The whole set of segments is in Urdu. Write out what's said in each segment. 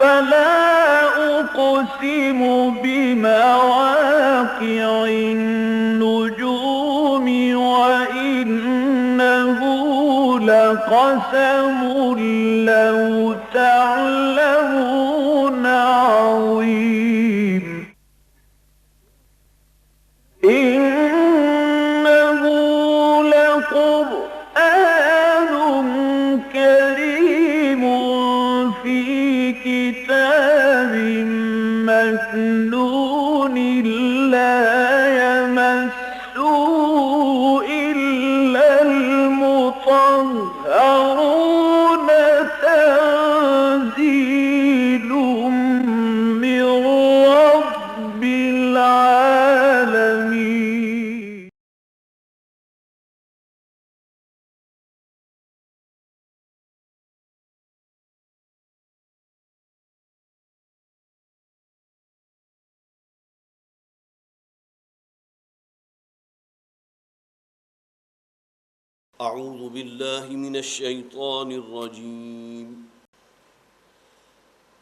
فلا أقسم بمواقع النجوم وإنه لقسم لو تعلمون عظيم إنه لقرآن كريم في كتاب مكنون لا يمسه إلا المطهرون تنزيل من رب العالمين أعوذ بالله من الشيطان الرجيم.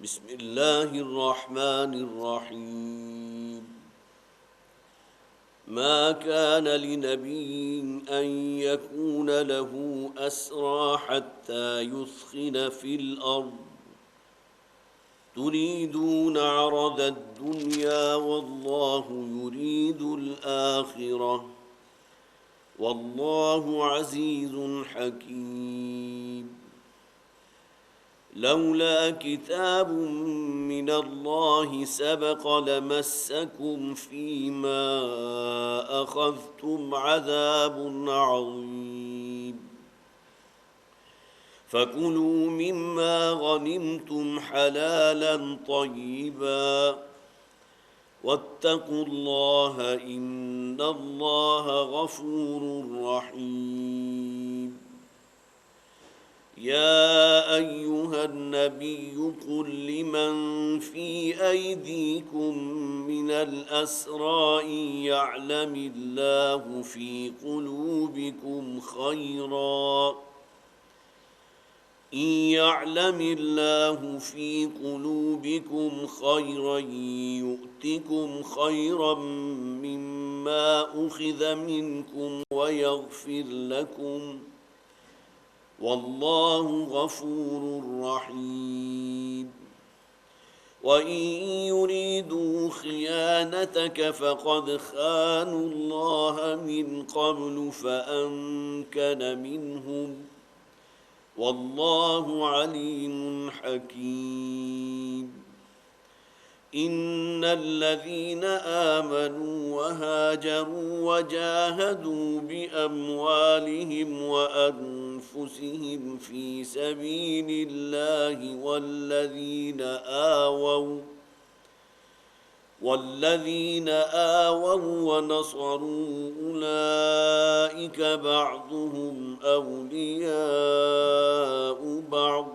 بسم الله الرحمن الرحيم. ما كان لنبي أن يكون له أسرى حتى يثخن في الأرض تريدون عرض الدنيا والله يريد الآخرة والله عزيز حكيم. لولا كتاب من الله سبق لمسكم فيما أخذتم عذاب عظيم. فكلوا مما غنمتم حلالا طيبا واتقوا الله إن الله غفور رحيم. يا أيها النبي قل لمن في أيديكم من الأسرى إن يعلم الله في قلوبكم خيرا يؤتكم خيرا مما أخذ منكم ويغفر لكم والله غفور رحيم. وإن يريدوا خيانتك فقد خانوا الله من قبل فأمكن منهم والله عليم حكيم. إن الذين آمنوا وهاجروا وجاهدوا بأموالهم وأنفسهم في سبيل الله والذين آووا ونصروا أولئك بعضهم أولياء بعض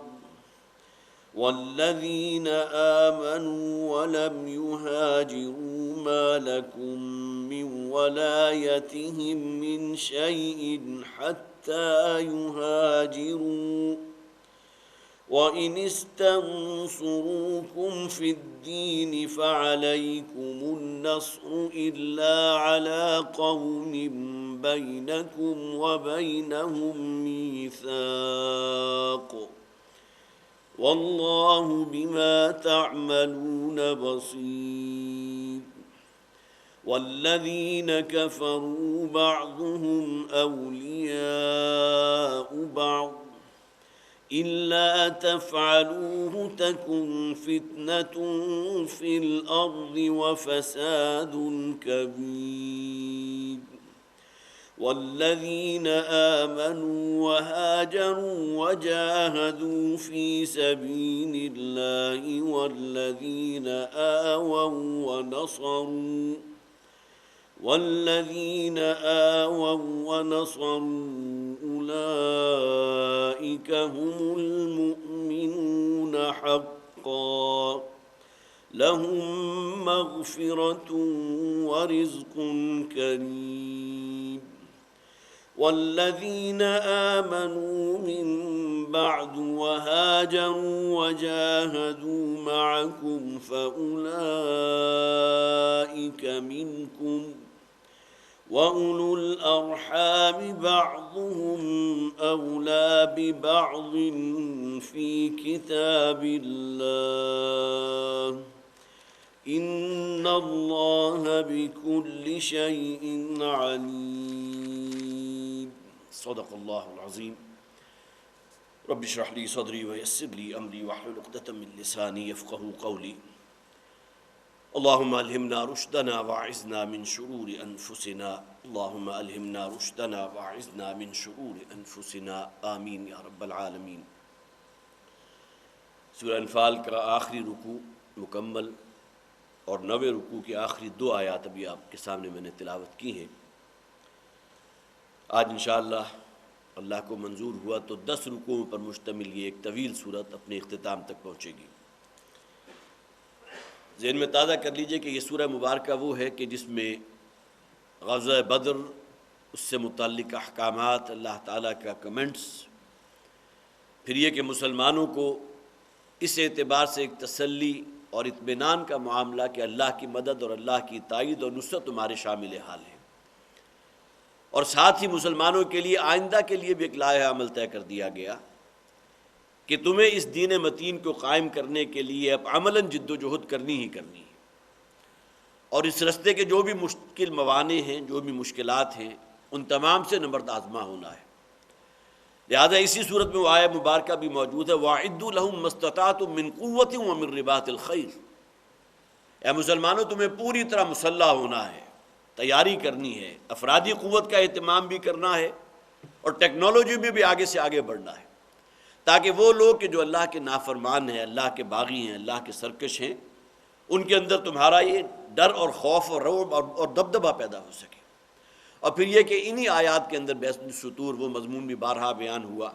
والذين آمنوا ولم يهاجروا ما لكم من ولايتهم من شيء حتى يهاجروا. وإن استنصروكم في الدين فعليكم النصر إلا على قوم بينكم وبينهم ميثاق والله بما تعملون بصير. والذين كفروا بعضهم أولياء بعض إلا تفعلوه تكن فتنة في الأرض وفساد كبير. والذين آمنوا وهاجروا وجاهدوا في سبيل الله والذين آووا ونصروا أولئك هم المؤمنون حقا لهم مغفرة ورزق كريم. والذين آمنوا من بعد وهاجروا وجاهدوا معكم فأولئك منكم وأولو الأرحام بعضهم أولى ببعض في كتاب الله إن الله بكل شيء عليم صدق الله العظيم رب اشرح لي صدري ويسر لي أمري واحلل عقدة من لساني يفقهوا قولي اللهم ألهمنا رشدنا واعذنا من شرور أنفسنا اللهم ألهمنا رشدنا واعذنا من شرور أنفسنا آمین یا رب العالمین۔ سورہ انفال کا آخری رکوع مکمل اور 9ویں رکوع کی آخری 2 آیات ابھی آپ کے سامنے میں نے تلاوت کی ہیں۔ آج انشاءاللہ اللہ کو منظور ہوا تو 10 رکوعوں پر مشتمل یہ ایک طویل صورت اپنے اختتام تک پہنچے گی۔ ذہن میں تازہ کر لیجئے کہ یہ سورہ مبارکہ وہ ہے کہ جس میں غزوہ بدر، اس سے متعلق احکامات، اللہ تعالیٰ کا کمنٹس، پھر یہ کہ مسلمانوں کو اس اعتبار سے ایک تسلی اور اطمینان کا معاملہ کہ اللہ کی مدد اور اللہ کی تائید اور نصرت تمہارے شامل حال ہے، اور ساتھ ہی مسلمانوں کے لیے آئندہ کے لیے بھی ایک لائحہ عمل طے کر دیا گیا کہ تمہیں اس دین متین کو قائم کرنے کے لیے اب عملاً جد و جہد کرنی ہی کرنی ہے، اور اس رستے کے جو بھی مشکل موانع ہیں، جو بھی مشکلات ہیں، ان تمام سے نبرد آزما ہونا ہے۔ لہذا اسی صورت میں وہ آیہ مبارکہ بھی موجود ہے وَأَعِدُّوا لَهُم مَّا اسْتَطَعْتُم مِّن قُوَّةٍ وَمِن رِّبَاطِ الْخَيْلِ۔ اے مسلمانوں، تمہیں پوری طرح مسلح ہونا ہے، تیاری کرنی ہے، افرادی قوت کا اہتمام بھی کرنا ہے، اور ٹیکنالوجی میں بھی آگے سے آگے بڑھنا ہے، تاکہ وہ لوگ کہ جو اللہ کے نافرمان ہیں، اللہ کے باغی ہیں، اللہ کے سرکش ہیں، ان کے اندر تمہارا یہ ڈر اور خوف اور رعب اور دبدبہ پیدا ہو سکے۔ اور پھر یہ کہ انہی آیات کے اندر بحث السطور وہ مضمون بھی بارہا بیان ہوا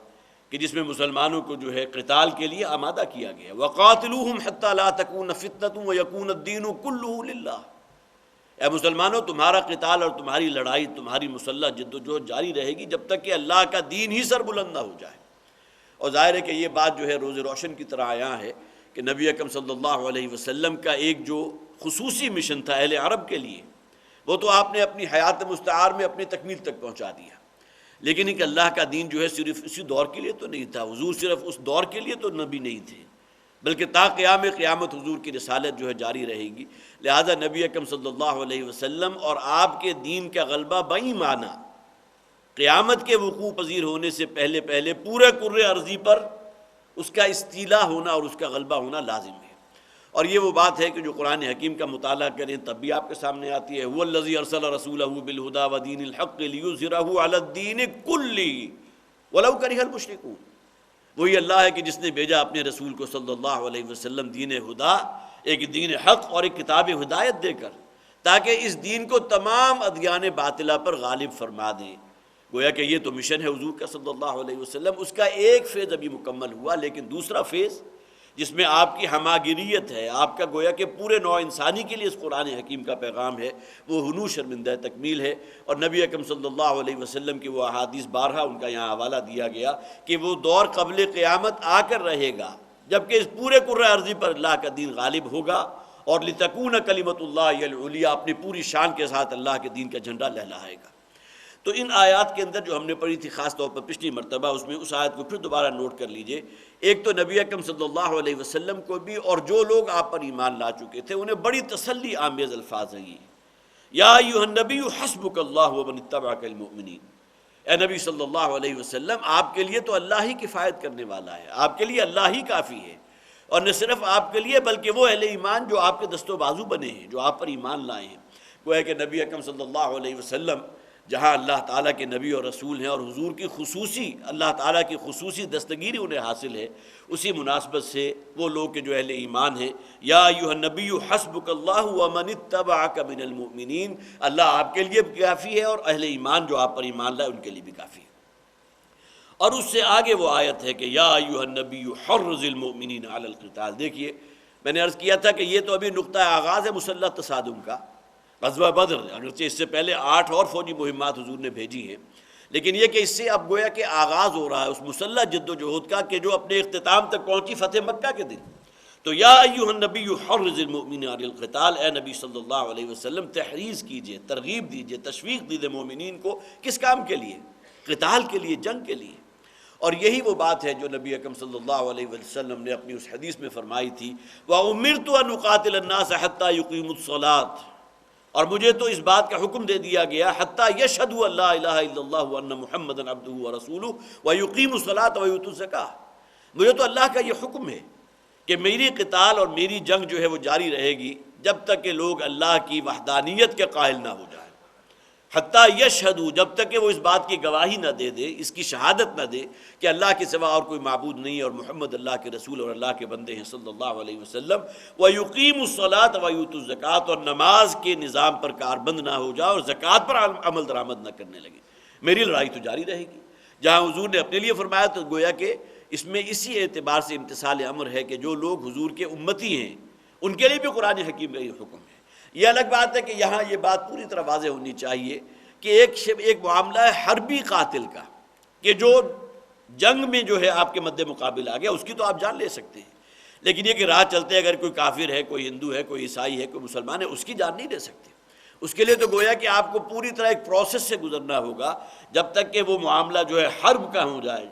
کہ جس میں مسلمانوں کو جو ہے قتال کے لیے آمادہ کیا گیا وَقَاتِلُوهُمْ حَتَّى لَا تَكُونَ فِتْنَةٌ وَيَكُونَ الدِّينُ كُلُّهُ لِلَّهِ۔ اے مسلمانوں، تمہارا قتال اور تمہاری لڑائی، تمہاری مسلح جد و جہد جاری رہے گی جب تک کہ اللہ کا دین ہی سر بلند نہ ہو جائے۔ اور ظاہر ہے کہ یہ بات جو ہے روز روشن کی طرح آیا ہے کہ نبی اکرم صلی اللہ علیہ وسلم کا ایک جو خصوصی مشن تھا اہل عرب کے لیے، وہ تو آپ نے اپنی حیات مستعار میں اپنی تکمیل تک پہنچا دیا، لیکن ایک اللہ کا دین جو ہے صرف اسی دور کے لیے تو نہیں تھا، حضور صرف اس دور کے لیے تو نبی نہیں تھے، بلکہ تا قیام قیامت حضور کی رسالت جو ہے جاری رہے گی۔ لہذا نبی اکرم صلی اللہ علیہ وسلم اور آپ کے دین کا غلبہ بئی معنی قیامت کے وقوع پذیر ہونے سے پہلے پورے کرۂ ارضی پر اس کا استیلا ہونا اور اس کا غلبہ ہونا لازم ہے۔ اور یہ وہ بات ہے کہ جو قرآن حکیم کا مطالعہ کریں تب بھی آپ کے سامنے آتی ہے هو الذی ارسل رسولہ بالہدی ودین الحق لیظہرہ علی الدین کلہ ولو کرہ المشرکون۔ وہی اللہ ہے کہ جس نے بھیجا اپنے رسول کو صلی اللہ علیہ وسلم دین ہدا، ایک دین حق اور ایک کتاب ہدایت دے کر، تاکہ اس دین کو تمام ادیان باطلہ پر غالب فرما دیں۔ گویا کہ یہ تو مشن ہے حضور کا صلی اللہ علیہ وسلم، اس کا ایک فیز ابھی مکمل ہوا، لیکن دوسرا فیز جس میں آپ کی ہماگریت ہے، آپ کا گویا کہ پورے نوع انسانی کے لیے اس قرآن حکیم کا پیغام ہے، وہ ہنو شرمندہ تکمیل ہے۔ اور نبی اکرم صلی اللہ علیہ وسلم کی وہ احادیث بارہا ان کا یہاں حوالہ دیا گیا کہ وہ دور قبل قیامت آ کر رہے گا جبکہ اس پورے کرۂ ارضی پر اللہ کا دین غالب ہوگا، اور لتکون کلمۃ اللہ العلیٰ، اپنی پوری شان کے ساتھ اللہ کے دین کا جھنڈا لہرائے گا۔ تو ان آیات کے اندر جو ہم نے پڑھی تھی خاص طور پر پچھلی مرتبہ، اس میں اس آیت کو پھر دوبارہ نوٹ کر لیجئے۔ ایک تو نبی اکرم صلی اللہ علیہ وسلم کو بھی اور جو لوگ آپ پر ایمان لا چکے تھے انہیں بڑی تسلی آمیز الفاظ ہیں یہ، یا ایھا النبی حسبک اللہ ومن اتبعک المؤمنین۔ اے نبی صلی اللہ علیہ وسلم، آپ کے لیے تو اللہ ہی کفایت کرنے والا ہے، آپ کے لیے اللہ ہی کافی ہے، اور نہ صرف آپ کے لیے بلکہ وہ اہل ایمان جو آپ کے دست و بازو بنے ہیں، جو آپ پر ایمان لائے ہیں۔ وہ ہے کہ نبی اکرم صلی اللہ علیہ وسلم جہاں اللہ تعالیٰ کے نبی اور رسول ہیں اور حضور کی خصوصی اللہ تعالیٰ کی خصوصی دستگیری انہیں حاصل ہے، اسی مناسبت سے وہ لوگ کہ جو اہل ایمان ہیں، یا ایھا النبی حسبک اللہ ومن اتبعک من المؤمنین، اللہ آپ کے لیے بھی کافی ہے اور اہل ایمان جو آپ پر ایمان لائے ان کے لیے بھی کافی ہے۔ اور اس سے آگے وہ آیت ہے کہ یا ایھا النبی حرض المؤمنین علی القتال۔ دیکھیے، میں نے عرض کیا تھا کہ یہ تو ابھی نقطہ آغاز ہے مسلح تصادم کا، غزوہ بدر، اگرچہ اس سے پہلے 8 اور فوجی مہمات حضور نے بھیجی ہیں، لیکن یہ کہ اس سے اب گویا کہ آغاز ہو رہا ہے اس مسلح جد و جہد کا کہ جو اپنے اختتام تک پہنچی فتح مکہ کے دن۔ تو یا ایھا النبی حرض المؤمنین علی القتال، اے نبی صلی اللہ علیہ وسلم تحریض کیجئے، ترغیب دیجئے، تشویق دیجئے مومنین کو، کس کام کے لیے؟ قتال کے لیے، جنگ کے لیے۔ اور یہی وہ بات ہے جو نبی اکرم صلی اللہ علیہ وسلم نے اپنی اس حدیث میں فرمائی تھی، وَأُمِرْتُ أَنْ أُقَاتِلَ النَّاسَ حَتَّى يُقِيمُوا الصَّلَاةَ، اور مجھے تو اس بات کا حکم دے دیا گیا حتیٰ یشہدوا ان لا الہ الا اللہ وان محمدا عبدہ ورسولہ ویقیموا الصلاۃ ویؤتوا الزکاۃ، مجھے تو اللہ کا یہ حکم ہے کہ میری قتال اور میری جنگ جو ہے وہ جاری رہے گی جب تک کہ لوگ اللہ کی وحدانیت کے قائل نہ ہو جائیں، حتیٰ یشہدوا، جب تک کہ وہ اس بات کی گواہی نہ دے دے، اس کی شہادت نہ دے کہ اللہ کے سوا اور کوئی معبود نہیں ہے اور محمد اللہ کے رسول اور اللہ کے بندے ہیں صلی اللہ علیہ وسلم، وَيُقِيمُوا الصَّلَاةَ وَيُؤْتُوا الزَّكَاةَ، اور نماز کے نظام پر کاربند نہ ہو جائے اور زکوٰۃ پر عمل درآمد نہ کرنے لگے، میری لڑائی تو جاری رہے گی۔ جہاں حضور نے اپنے لیے فرمایا تو گویا کہ اس میں اسی اعتبار سے امتثال امر ہے کہ جو لوگ حضور کے امتی ہیں ان کے لیے بھی قرآن حکیم کا یہ حکم ہے۔ یہ الگ بات ہے کہ یہاں یہ بات پوری طرح واضح ہونی چاہیے کہ ایک معاملہ ہے حربی قاتل کا، کہ جو جنگ میں جو ہے آپ کے مد مقابل آ گیا، اس کی تو آپ جان لے سکتے ہیں، لیکن یہ کہ راہ چلتے اگر کوئی کافر ہے، کوئی ہندو ہے، کوئی عیسائی ہے، کوئی مسلمان ہے، اس کی جان نہیں لے سکتے۔ اس کے لیے تو گویا کہ آپ کو پوری طرح ایک پروسیس سے گزرنا ہوگا جب تک کہ وہ معاملہ جو ہے حرب کا ہو جائے،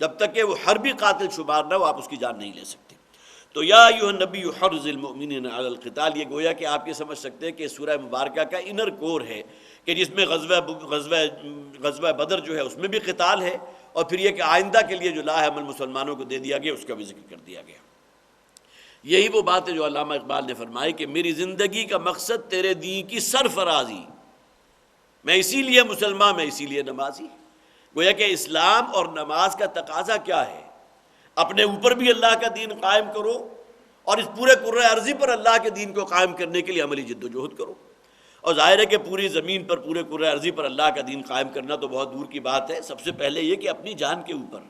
جب تک کہ وہ حربی قاتل شمار نہ ہو، آپ اس کی جان نہیں لے سکتے۔ تو یا ایھا النبی حرض المؤمنین علی القتال، یہ گویا کہ آپ یہ سمجھ سکتے ہیں کہ سورہ مبارکہ کا انر کور ہے کہ جس میں غزوہ بدر جو ہے اس میں بھی قتال ہے، اور پھر یہ کہ آئندہ کے لیے جو لاہ عمل مسلمانوں کو دے دیا گیا اس کا بھی ذکر کر دیا گیا۔ یہی وہ بات ہے جو علامہ اقبال نے فرمائی کہ میری زندگی کا مقصد تیرے دین کی سرفرازی، میں اسی لیے مسلمان، میں اسی لیے نمازی۔ گویا کہ اسلام اور نماز کا تقاضا کیا ہے؟ اپنے اوپر بھی اللہ کا دین قائم کرو اور اس پورے کرۂ ارضی پر اللہ کے دین کو قائم کرنے کے لیے عملی جد و جہد کرو۔ اور ظاہر ہے کہ پوری زمین پر، پورے کرۂ ارضی پر اللہ کا دین قائم کرنا تو بہت دور کی بات ہے۔ سب سے پہلے یہ کہ اپنی جان کے اوپر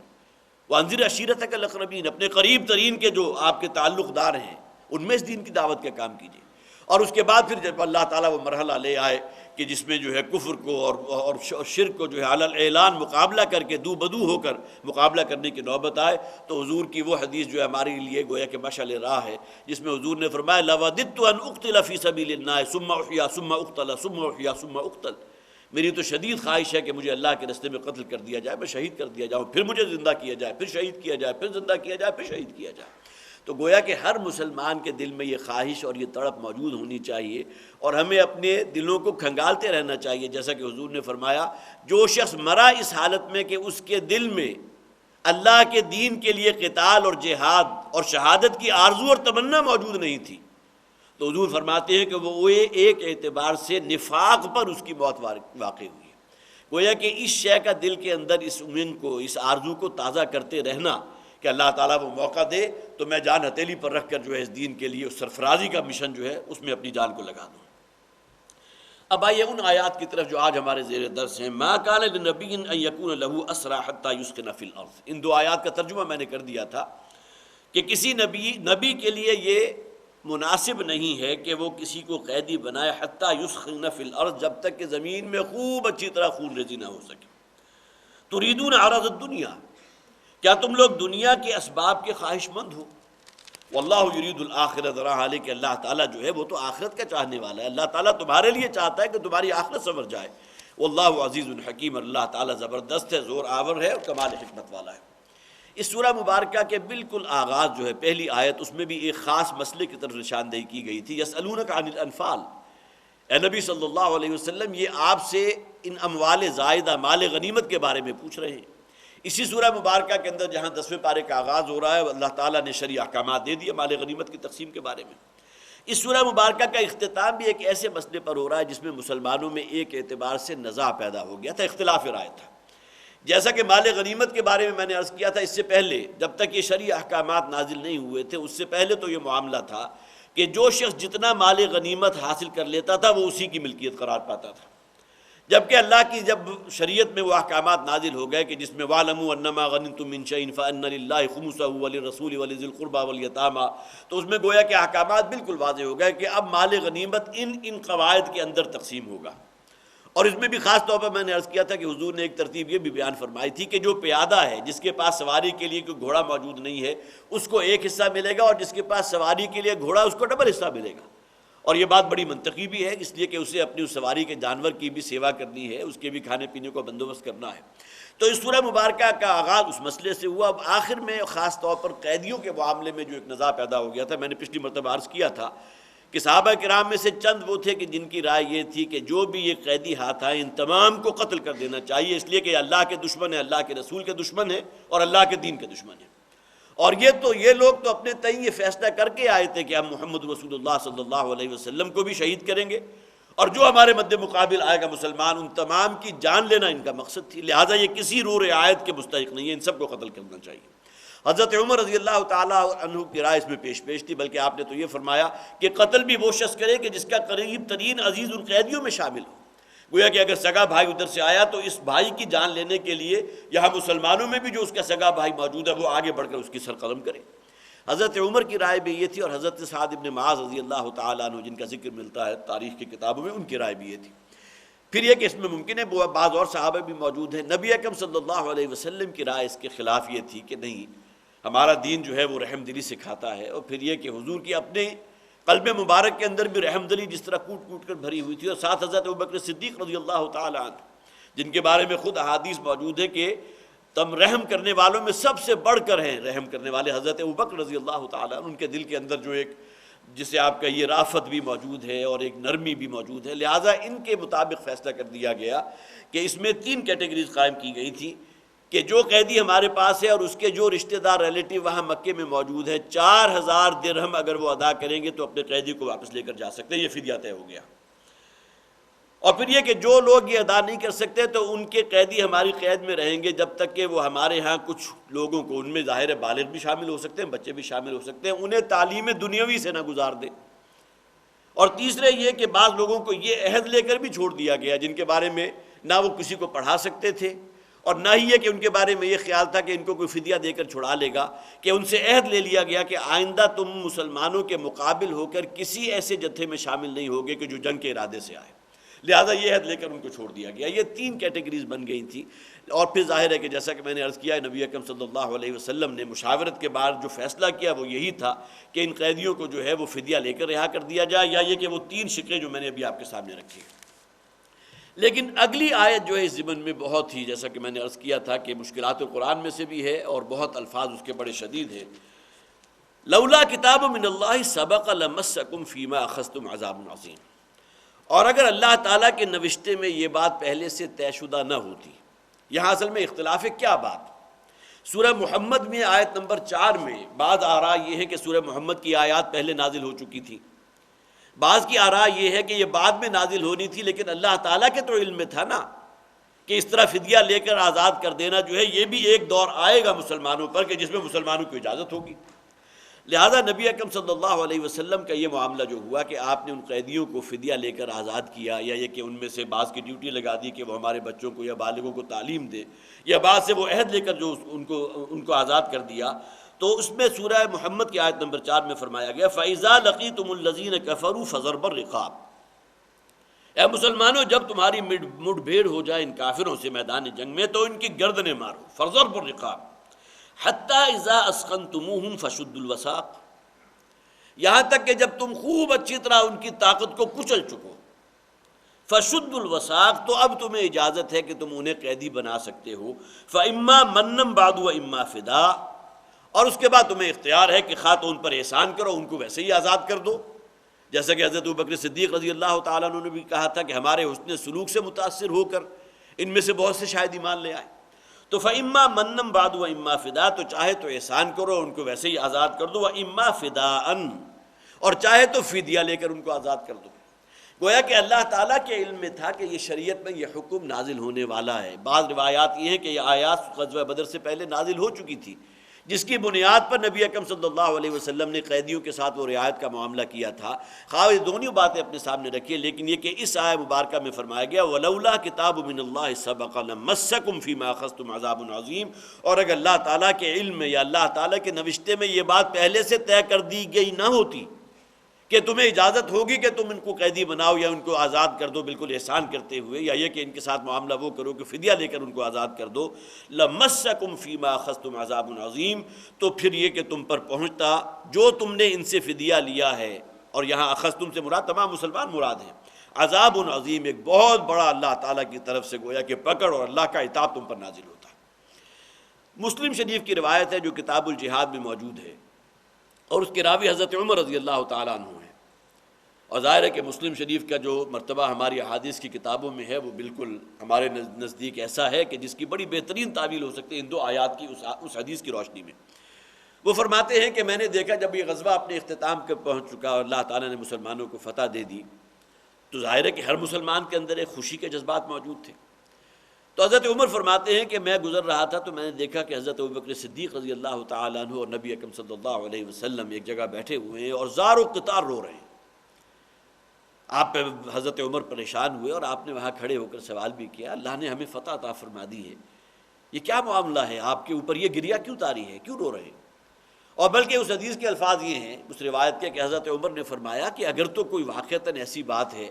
وانذر عشیرتک الاقربین، اپنے قریب ترین کے جو آپ کے تعلق دار ہیں ان میں اس دین کی دعوت کا کام کیجیے۔ اور اس کے بعد پھر جب اللہ تعالیٰ وہ مرحلہ لے آئے کہ جس میں جو ہے کفر کو اور شرک کو جو ہے علی الاعلان مقابلہ کر کے دو بدو ہو کر مقابلہ کرنے کی نوبت آئے، تو حضور کی وہ حدیث جو ہے ہمارے لیے گویا کہ مشعل راہ ہے، جس میں حضور نے فرمایا لَوَدِدْتُ أَنْ أُقْتِلَ فِي سَبِيلِ اللَّهِ ثُمَّ أُحْيَا ثُمَّ أُقْتَلَ ثُمَّ أُحْيَا ثُمَّ أُقْتَلَ، میری تو شدید خواہش ہے کہ مجھے اللہ کے راستے میں قتل کر دیا جائے، میں شہید کر دیا جاؤں، پھر مجھے زندہ کیا جائے، پھر شہید کیا جائے، پھر زندہ کیا جائے، پھر شہید کیا جائے۔ تو گویا کہ ہر مسلمان کے دل میں یہ خواہش اور یہ تڑپ موجود ہونی چاہیے، اور ہمیں اپنے دلوں کو کھنگالتے رہنا چاہیے، جیسا کہ حضور نے فرمایا جو شخص مرا اس حالت میں کہ اس کے دل میں اللہ کے دین کے لیے قتال اور جہاد اور شہادت کی آرزو اور تمنا موجود نہیں تھی، تو حضور فرماتے ہیں کہ وہ ایک اعتبار سے نفاق پر اس کی موت واقع ہوئی ہے۔ گویا کہ اس شے کا دل کے اندر اس امنگ کو، اس آرزو کو تازہ کرتے رہنا کہ اللہ تعالیٰ وہ موقع دے تو میں جان ہتھیلی پر رکھ کر جو ہے اس دین کے لیے اس سرفرازی کا مشن جو ہے اس میں اپنی جان کو لگا دوں۔ اب آئیے ان آیات کی طرف جو آج ہمارے زیر درس ہیں۔ ما کان لنبی ان یکون لہ اسریٰ حتی یسکن فی الارض، ان دو آیات کا ترجمہ میں نے کر دیا تھا کہ کسی نبی کے لیے یہ مناسب نہیں ہے کہ وہ کسی کو قیدی بنائے حتی یسکن فی الارض، جب تک کہ زمین میں خوب اچھی طرح خون ریزی نہ ہو سکے۔ تریدون عرض الدنیا، کیا تم لوگ دنیا کے اسباب کے خواہش مند ہو؟ واللہ یرید الآخرۃ، ذرا حال ہے کہ اللہ تعالیٰ جو ہے وہ تو آخرت کا چاہنے والا ہے، اللہ تعالیٰ تمہارے لیے چاہتا ہے کہ تمہاری آخرت سنور جائے۔ واللہ عزیز الحکیم، اللہ تعالیٰ زبردست ہے، زور آور ہے اور کمال حکمت والا ہے۔ اس سورہ مبارکہ کے بالکل آغاز جو ہے پہلی آیت، اس میں بھی ایک خاص مسئلے کی طرف نشاندہی کی گئی تھی۔ یسألونک عن الانفال، اے نبی صلی اللہ علیہ وسلم یہ آپ سے ان اموال زائدہ، مال غنیمت کے بارے میں پوچھ رہے ہیں۔ اسی سورہ مبارکہ کے اندر جہاں 10ویں پارے کا آغاز ہو رہا ہے، اللہ تعالیٰ نے شرعی احکامات دے دیے مال غنیمت کی تقسیم کے بارے میں۔ اس سورہ مبارکہ کا اختتام بھی ایک ایسے مسئلے پر ہو رہا ہے جس میں مسلمانوں میں ایک اعتبار سے نزاع پیدا ہو گیا تھا، اختلاف رائے تھا۔ جیسا کہ مال غنیمت کے بارے میں نے عرض کیا تھا، اس سے پہلے جب تک یہ شرعی احکامات نازل نہیں ہوئے تھے، اس سے پہلے تو یہ معاملہ تھا کہ جو شخص جتنا مال غنیمت حاصل کر لیتا تھا وہ اسی کی ملکیت قرار پاتا تھا، جبکہ اللہ کی جب شریعت میں وہ احکامات نازل ہو گئے کہ جس میں وَاعْلَمُوا أَنَّمَا غَنِمْتُم مِّن شَيْءٍ فَأَنَّ لِلَّهِ خُمُسَهُ وَلِلرَّسُولِ وَلِذِي الْقُرْبَى وَالْيَتَامَى، تو اس میں گویا کہ احکامات بالکل واضح ہو گئے کہ اب مال غنیمت ان قواعد کے اندر تقسیم ہوگا، اور اس میں بھی خاص طور پر میں نے عرض کیا تھا کہ حضور نے ایک ترتیب یہ بھی بیان فرمائی تھی کہ جو پیادہ ہے، جس کے پاس سواری کے لیے کوئی گھوڑا موجود نہیں ہے، اس کو ایک حصہ ملے گا، اور جس کے پاس سواری کے لیے گھوڑا اس کو ڈبل حصہ ملے گا۔ اور یہ بات بڑی منطقی بھی ہے، اس لیے کہ اسے اپنی اس سواری کے جانور کی بھی سیوا کرنی ہے، اس کے بھی کھانے پینے کو بندوبست کرنا ہے۔ تو اس سورہ مبارکہ کا آغاز اس مسئلے سے ہوا۔ اب آخر میں خاص طور پر قیدیوں کے معاملے میں جو ایک نزاع پیدا ہو گیا تھا، میں نے پچھلی مرتبہ عرض کیا تھا کہ صحابہ کرام میں سے چند وہ تھے کہ جن کی رائے یہ تھی کہ جو بھی یہ قیدی ہاتھ آئے ان تمام کو قتل کر دینا چاہیے، اس لیے کہ اللہ کے دشمن ہیں، اللہ کے رسول کے دشمن ہیں اور اللہ کے دین کے دشمن ہیں۔ اور یہ لوگ تو اپنے تئیں یہ فیصلہ کر کے آئے تھے کہ ہم محمد رسول اللہ صلی اللہ علیہ وسلم کو بھی شہید کریں گے، اور جو ہمارے مد مقابل آئے گا مسلمان، ان تمام کی جان لینا ان کا مقصد تھی، لہٰذا یہ کسی رو رعایت کے مستحق نہیں ہے، ان سب کو قتل کرنا چاہیے۔ حضرت عمر رضی اللہ تعالیٰ عنہ کی رائے اس میں پیش تھی، بلکہ آپ نے تو یہ فرمایا کہ قتل بھی وہ شخص کرے کہ جس کا قریب ترین عزیز ان قیدیوں میں شامل ہو۔ گویا کہ اگر سگا بھائی ادھر سے آیا تو اس بھائی کی جان لینے کے لیے یہاں مسلمانوں میں بھی جو اس کا سگا بھائی موجود ہے وہ آگے بڑھ کر اس کی سر قلم کرے۔ حضرت عمر کی رائے بھی یہ تھی، اور حضرت سعد بن معاذ رضی اللہ تعالیٰ عنہ جن کا ذکر ملتا ہے تاریخ کی کتابوں میں، ان کی رائے بھی یہ تھی۔ پھر یہ کہ اس میں ممکن ہے بعض اور صحابہ بھی موجود ہیں، نبی اکرم صلی اللہ علیہ وسلم کی رائے اس کے خلاف یہ تھی کہ نہیں، ہمارا دین جو ہے وہ رحم دلی سکھاتا ہے، اور پھر یہ کہ حضور کی اپنے قلب مبارک کے اندر بھی رحم دلی جس طرح کوٹ کوٹ کر بھری ہوئی تھی، اور ساتھ حضرت ابوبکر صدیق رضی اللہ تعالیٰ عنہ جن کے بارے میں خود احادیث موجود ہے کہ تم رحم کرنے والوں میں سب سے بڑھ کر ہیں رحم کرنے والے حضرت ابوبکر رضی اللہ تعالیٰ عنہ، ان کے دل کے اندر جو ایک جسے آپ کا یہ رافت بھی موجود ہے اور ایک نرمی بھی موجود ہے، لہٰذا ان کے مطابق فیصلہ کر دیا گیا کہ اس میں 3 کیٹیگریز قائم کی گئی تھی کہ جو قیدی ہمارے پاس ہے اور اس کے جو رشتہ دار ریلیٹیو وہاں مکے میں موجود ہے، 4000 درہم اگر وہ ادا کریں گے تو اپنے قیدی کو واپس لے کر جا سکتے ہیں، یہ فدیہ طے ہو گیا۔ اور پھر یہ کہ جو لوگ یہ ادا نہیں کر سکتے تو ان کے قیدی ہماری قید میں رہیں گے جب تک کہ وہ ہمارے ہاں کچھ لوگوں کو، ان میں ظاہر ہے بالغ بھی شامل ہو سکتے ہیں، بچے بھی شامل ہو سکتے ہیں، انہیں تعلیم دنیاوی سے نہ گزار دیں۔ اور تیسرے یہ کہ بعض لوگوں کو یہ عہد لے کر بھی چھوڑ دیا گیا جن کے بارے میں نہ وہ کسی کو پڑھا سکتے تھے اور نہ ہی یہ کہ ان کے بارے میں یہ خیال تھا کہ ان کو کوئی فدیہ دے کر چھڑا لے گا، کہ ان سے عہد لے لیا گیا کہ آئندہ تم مسلمانوں کے مقابل ہو کر کسی ایسے جتھے میں شامل نہیں ہوگے کہ جو جنگ کے ارادے سے آئے، لہذا یہ عہد لے کر ان کو چھوڑ دیا گیا۔ یہ 3 کیٹیگریز بن گئی تھی، اور پھر ظاہر ہے کہ جیسا کہ میں نے عرض کیا، نبی اکرم صلی اللہ علیہ وسلم نے مشاورت کے بعد جو فیصلہ کیا وہ یہی تھا کہ ان قیدیوں کو جو ہے وہ فدیہ لے کر رہا کر دیا جائے، یا یہ کہ وہ 3 شقیں جو میں نے ابھی آپ کے سامنے رکھی ہیں۔ لیکن اگلی آیت جو ہے اس ضمن میں بہت ہی، جیسا کہ میں نے عرض کیا تھا کہ مشکلات القرآن میں سے بھی ہے اور بہت الفاظ اس کے بڑے شدید ہیں۔ لولا کتاب من اللہ سبق لمسکم فیما اخذتم عذاب عظیم، اور اگر اللہ تعالیٰ کے نوشتے میں یہ بات پہلے سے طے شدہ نہ ہوتی۔ یہاں اصل میں اختلاف ہے کیا بات؟ سورہ محمد میں آیت نمبر 4 میں بعض آراء یہ ہے کہ سورہ محمد کی آیات پہلے نازل ہو چکی تھی، بعض کی آراء یہ ہے کہ یہ بعد میں نازل ہونی تھی، لیکن اللہ تعالیٰ کے تو علم میں تھا نا کہ اس طرح فدیہ لے کر آزاد کر دینا جو ہے یہ بھی ایک دور آئے گا مسلمانوں پر کہ جس میں مسلمانوں کو اجازت ہوگی۔ لہذا نبی اکرم صلی اللہ علیہ وسلم کا یہ معاملہ جو ہوا کہ آپ نے ان قیدیوں کو فدیہ لے کر آزاد کیا، یا یہ کہ ان میں سے بعض کی ڈیوٹی لگا دی کہ وہ ہمارے بچوں کو یا بالغوں کو تعلیم دے، یا بعض سے وہ عہد لے کر جو ان کو آزاد کر دیا، تو اس میں سورہ محمد کی آیت نمبر 4 میں فرمایا گیا فَإِذَا لَقِيتُمُ الَّذِينَ كَفَرُوا فَضَرْبَ الرِّقَابِ، اے مسلمانوں جب تمہاری مڈ بھیڑ ہو جائے ان کافروں سے میدان جنگ میں تو ان کی گردنیں مارو، فَضَرْبَ الرِّقَابِ حَتَّى إِذَا أَسْخَنْتُمُوهُمْ فَشُدُّوا الْوَثَاقَ، یہاں تک کہ جب تم خوب اچھی طرح ان کی طاقت کو کچل چکو، فَشُدُّوا الْوَثَاقَ، تو اب تمہیں اجازت ہے کہ تم انہیں قیدی بنا سکتے ہو، فَإِمَّا مَنًّا بَعْدُ وَإِمَّا فِدَاءً، اور اس کے بعد تمہیں اختیار ہے کہ خواہ تو ان پر احسان کرو، ان کو ویسے ہی آزاد کر دو، جیسا کہ حضرت ابوبکر صدیق رضی اللہ تعالیٰ عنہ نے بھی کہا تھا کہ ہمارے حسن سلوک سے متاثر ہو کر ان میں سے بہت سے شاید ایمان لے آئے، تو فَإِمَّا مَنًّا بَعْدُ وَإِمَّا فِدَاءً، تو چاہے تو احسان کرو ان کو ویسے ہی آزاد کر دو، وَإِمَّا فِدَاءً، اور چاہے تو فدیہ لے کر ان کو آزاد کر دو۔ گویا کہ اللہ تعالیٰ کے علم میں تھا کہ یہ شریعت میں یہ حکم نازل ہونے والا ہے۔ بعض روایات یہ ہیں کہ یہ آیات غزوہ بدر سے پہلے نازل ہو چکی تھی، جس کی بنیاد پر نبی اکرم صلی اللہ علیہ وسلم نے قیدیوں کے ساتھ وہ رعایت کا معاملہ کیا تھا۔ خواہ یہ دونوں باتیں اپنے سامنے رکھیے، لیکن یہ کہ اس آیہ مبارکہ میں فرمایا گیا وَلَوْلَا كِتَابٌ مِّنَ اللَّهِ سَبَقَ لَمَسَّكُمْ فِيمَا أَخَذْتُمْ عَذَابٌ عَظِيمٌ، اور اگر اللہ تعالیٰ کے علم میں یا اللہ تعالیٰ کے نوشتے میں یہ بات پہلے سے طے کر دی گئی نہ ہوتی کہ تمہیں اجازت ہوگی کہ تم ان کو قیدی بناؤ یا ان کو آزاد کر دو بالکل احسان کرتے ہوئے، یا یہ کہ ان کے ساتھ معاملہ وہ کرو کہ فدیہ لے کر ان کو آزاد کر دو، لَمَسَّكُمْ فِي مَا أَخَذْتُمْ عَذَابٌ عَظِيمٌ، تو پھر یہ کہ تم پر پہنچتا جو تم نے ان سے فدیہ لیا ہے، اور یہاں اخذتم سے مراد تمام مسلمان مراد ہیں، عذاب عظیم ایک بہت بڑا اللہ تعالیٰ کی طرف سے گویا کہ پکڑ اور اللہ کا عتاب تم پر نازل ہوتا ہے۔ مسلم شریف کی روایت ہے جو کتاب الجہاد میں موجود ہے، اور اس کے راوی حضرت عمر رضی اللہ تعالیٰ عنہ ہیں، اور ظاہر ہے کہ مسلم شریف کا جو مرتبہ ہماری احادیث کی کتابوں میں ہے وہ بالکل ہمارے نزدیک ایسا ہے کہ جس کی بڑی بہترین تعویل ہو سکتی ہے ان دو آیات کی اس حدیث کی روشنی میں۔ وہ فرماتے ہیں کہ میں نے دیکھا جب یہ غزوہ اپنے اختتام کے پہنچ چکا اور اللہ تعالیٰ نے مسلمانوں کو فتح دے دی، تو ظاہر ہے کہ ہر مسلمان کے اندر ایک خوشی کے جذبات موجود تھے۔ تو حضرت عمر فرماتے ہیں کہ میں گزر رہا تھا تو میں نے دیکھا کہ حضرت ابوبکر صدیق رضی اللہ تعالیٰ عنہ اور نبی اکرم صلی اللہ علیہ وسلم ایک جگہ بیٹھے ہوئے ہیں اور زار و قطار رو رہے ہیں۔ آپ پہ حضرت عمر پریشان ہوئے اور آپ نے وہاں کھڑے ہو کر سوال بھی کیا، اللہ نے ہمیں فتح عطا فرما دی ہے، یہ کیا معاملہ ہے، آپ کے اوپر یہ گریہ کیوں طاری ہے، کیوں رو رہے ہیں؟ اور بلکہ اس حدیث کے الفاظ یہ ہیں، اس روایت کے، کہ حضرت عمر نے فرمایا کہ اگر تو کوئی واقعتاً ایسی بات ہے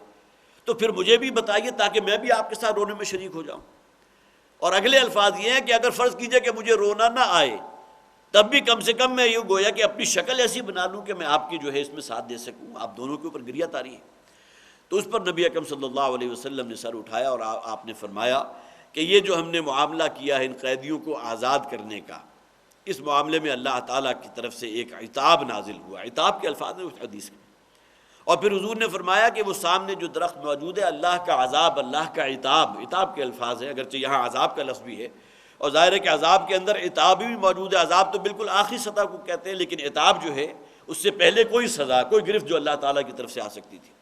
تو پھر مجھے بھی بتائیے تاکہ میں بھی آپ کے ساتھ رونے میں شریک ہو جاؤں۔ اور اگلے الفاظ یہ ہیں کہ اگر فرض کیجئے کہ مجھے رونا نہ آئے تب بھی کم سے کم میں یہ گویا کہ اپنی شکل ایسی بنا لوں کہ میں آپ کی جو ہے اس میں ساتھ دے سکوں، آپ دونوں کے اوپر گریہ طاری ہے۔ تو اس پر نبی اکرم صلی اللہ علیہ وسلم نے سر اٹھایا اور آپ نے فرمایا کہ یہ جو ہم نے معاملہ کیا ہے ان قیدیوں کو آزاد کرنے کا، اس معاملے میں اللہ تعالیٰ کی طرف سے ایک عتاب نازل ہوا۔ عتاب کے الفاظ ہیں اس حدیث میں، اور پھر حضور نے فرمایا کہ وہ سامنے جو درخت موجود ہے، اللہ کا عذاب، اللہ کا عتاب، عتاب کے الفاظ ہیں، اگرچہ یہاں عذاب کا لفظ بھی ہے، اور ظاہر ہے کہ عذاب کے اندر عتاب بھی موجود ہے۔ عذاب تو بالکل آخری سطح کو کہتے ہیں، لیکن عتاب جو ہے اس سے پہلے کوئی سزا، کوئی گرفت جو اللہ تعالیٰ کی طرف سے آ سکتی تھی۔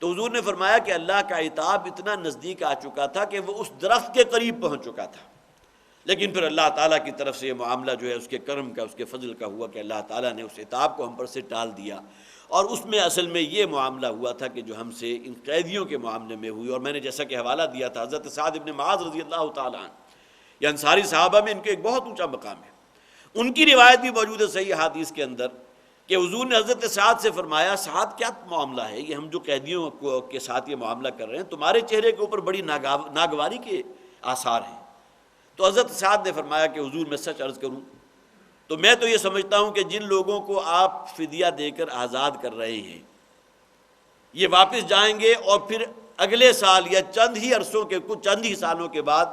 تو حضور نے فرمایا کہ اللہ کا عتاب اتنا نزدیک آ چکا تھا کہ وہ اس درخت کے قریب پہنچ چکا تھا، لیکن پھر اللہ تعالیٰ کی طرف سے یہ معاملہ جو ہے اس کے کرم کا، اس کے فضل کا ہوا کہ اللہ تعالیٰ نے اس عتاب کو ہم پر سے ٹال دیا۔ اور اس میں اصل میں یہ معاملہ ہوا تھا کہ جو ہم سے ان قیدیوں کے معاملے میں ہوئی، اور میں نے جیسا کہ حوالہ دیا تھا حضرت سعد بن معاذ رضی اللہ تعالیٰ عنہ، یہ انصاری صحابہ میں ان کے ایک بہت اونچا مقام ہے۔ ان کی روایت بھی موجود ہے صحیح حدیث کے اندر کہ حضور نے حضرت سعد سے فرمایا، سعد کیا معاملہ ہے، یہ ہم جو قیدیوں کے ساتھ یہ معاملہ کر رہے ہیں، تمہارے چہرے کے اوپر بڑی ناگواری کے آثار ہیں۔ تو حضرت سعد نے فرمایا کہ حضور میں سچ عرض کروں تو میں تو یہ سمجھتا ہوں کہ جن لوگوں کو آپ فدیہ دے کر آزاد کر رہے ہیں یہ واپس جائیں گے، اور پھر اگلے سال یا چند ہی سالوں کے بعد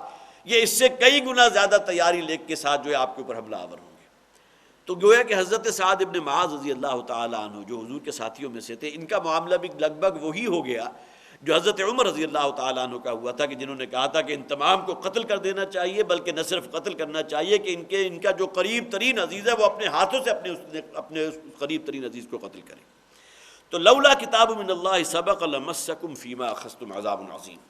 یہ اس سے کئی گنا زیادہ تیاری لے کے ساتھ جو ہے آپ کے اوپر حملہ آور ہوں گے۔ تو گویا کہ حضرت سعد ابن معاذ رضی اللہ تعالیٰ عنہ جو حضور کے ساتھیوں میں سے تھے، ان کا معاملہ بھی لگ بھگ وہی ہو گیا جو حضرت عمر رضی اللہ تعالیٰ عنہ کا ہوا تھا، کہ جنہوں نے کہا تھا کہ ان تمام کو قتل کر دینا چاہیے، بلکہ نہ صرف قتل کرنا چاہیے کہ ان کا جو قریب ترین عزیز ہے وہ اپنے ہاتھوں سے اپنے قریب ترین عزیز کو قتل کرے۔ تو لولا کتاب من اللہ سبق لمسکم فیما اخذتم عذاب عظیم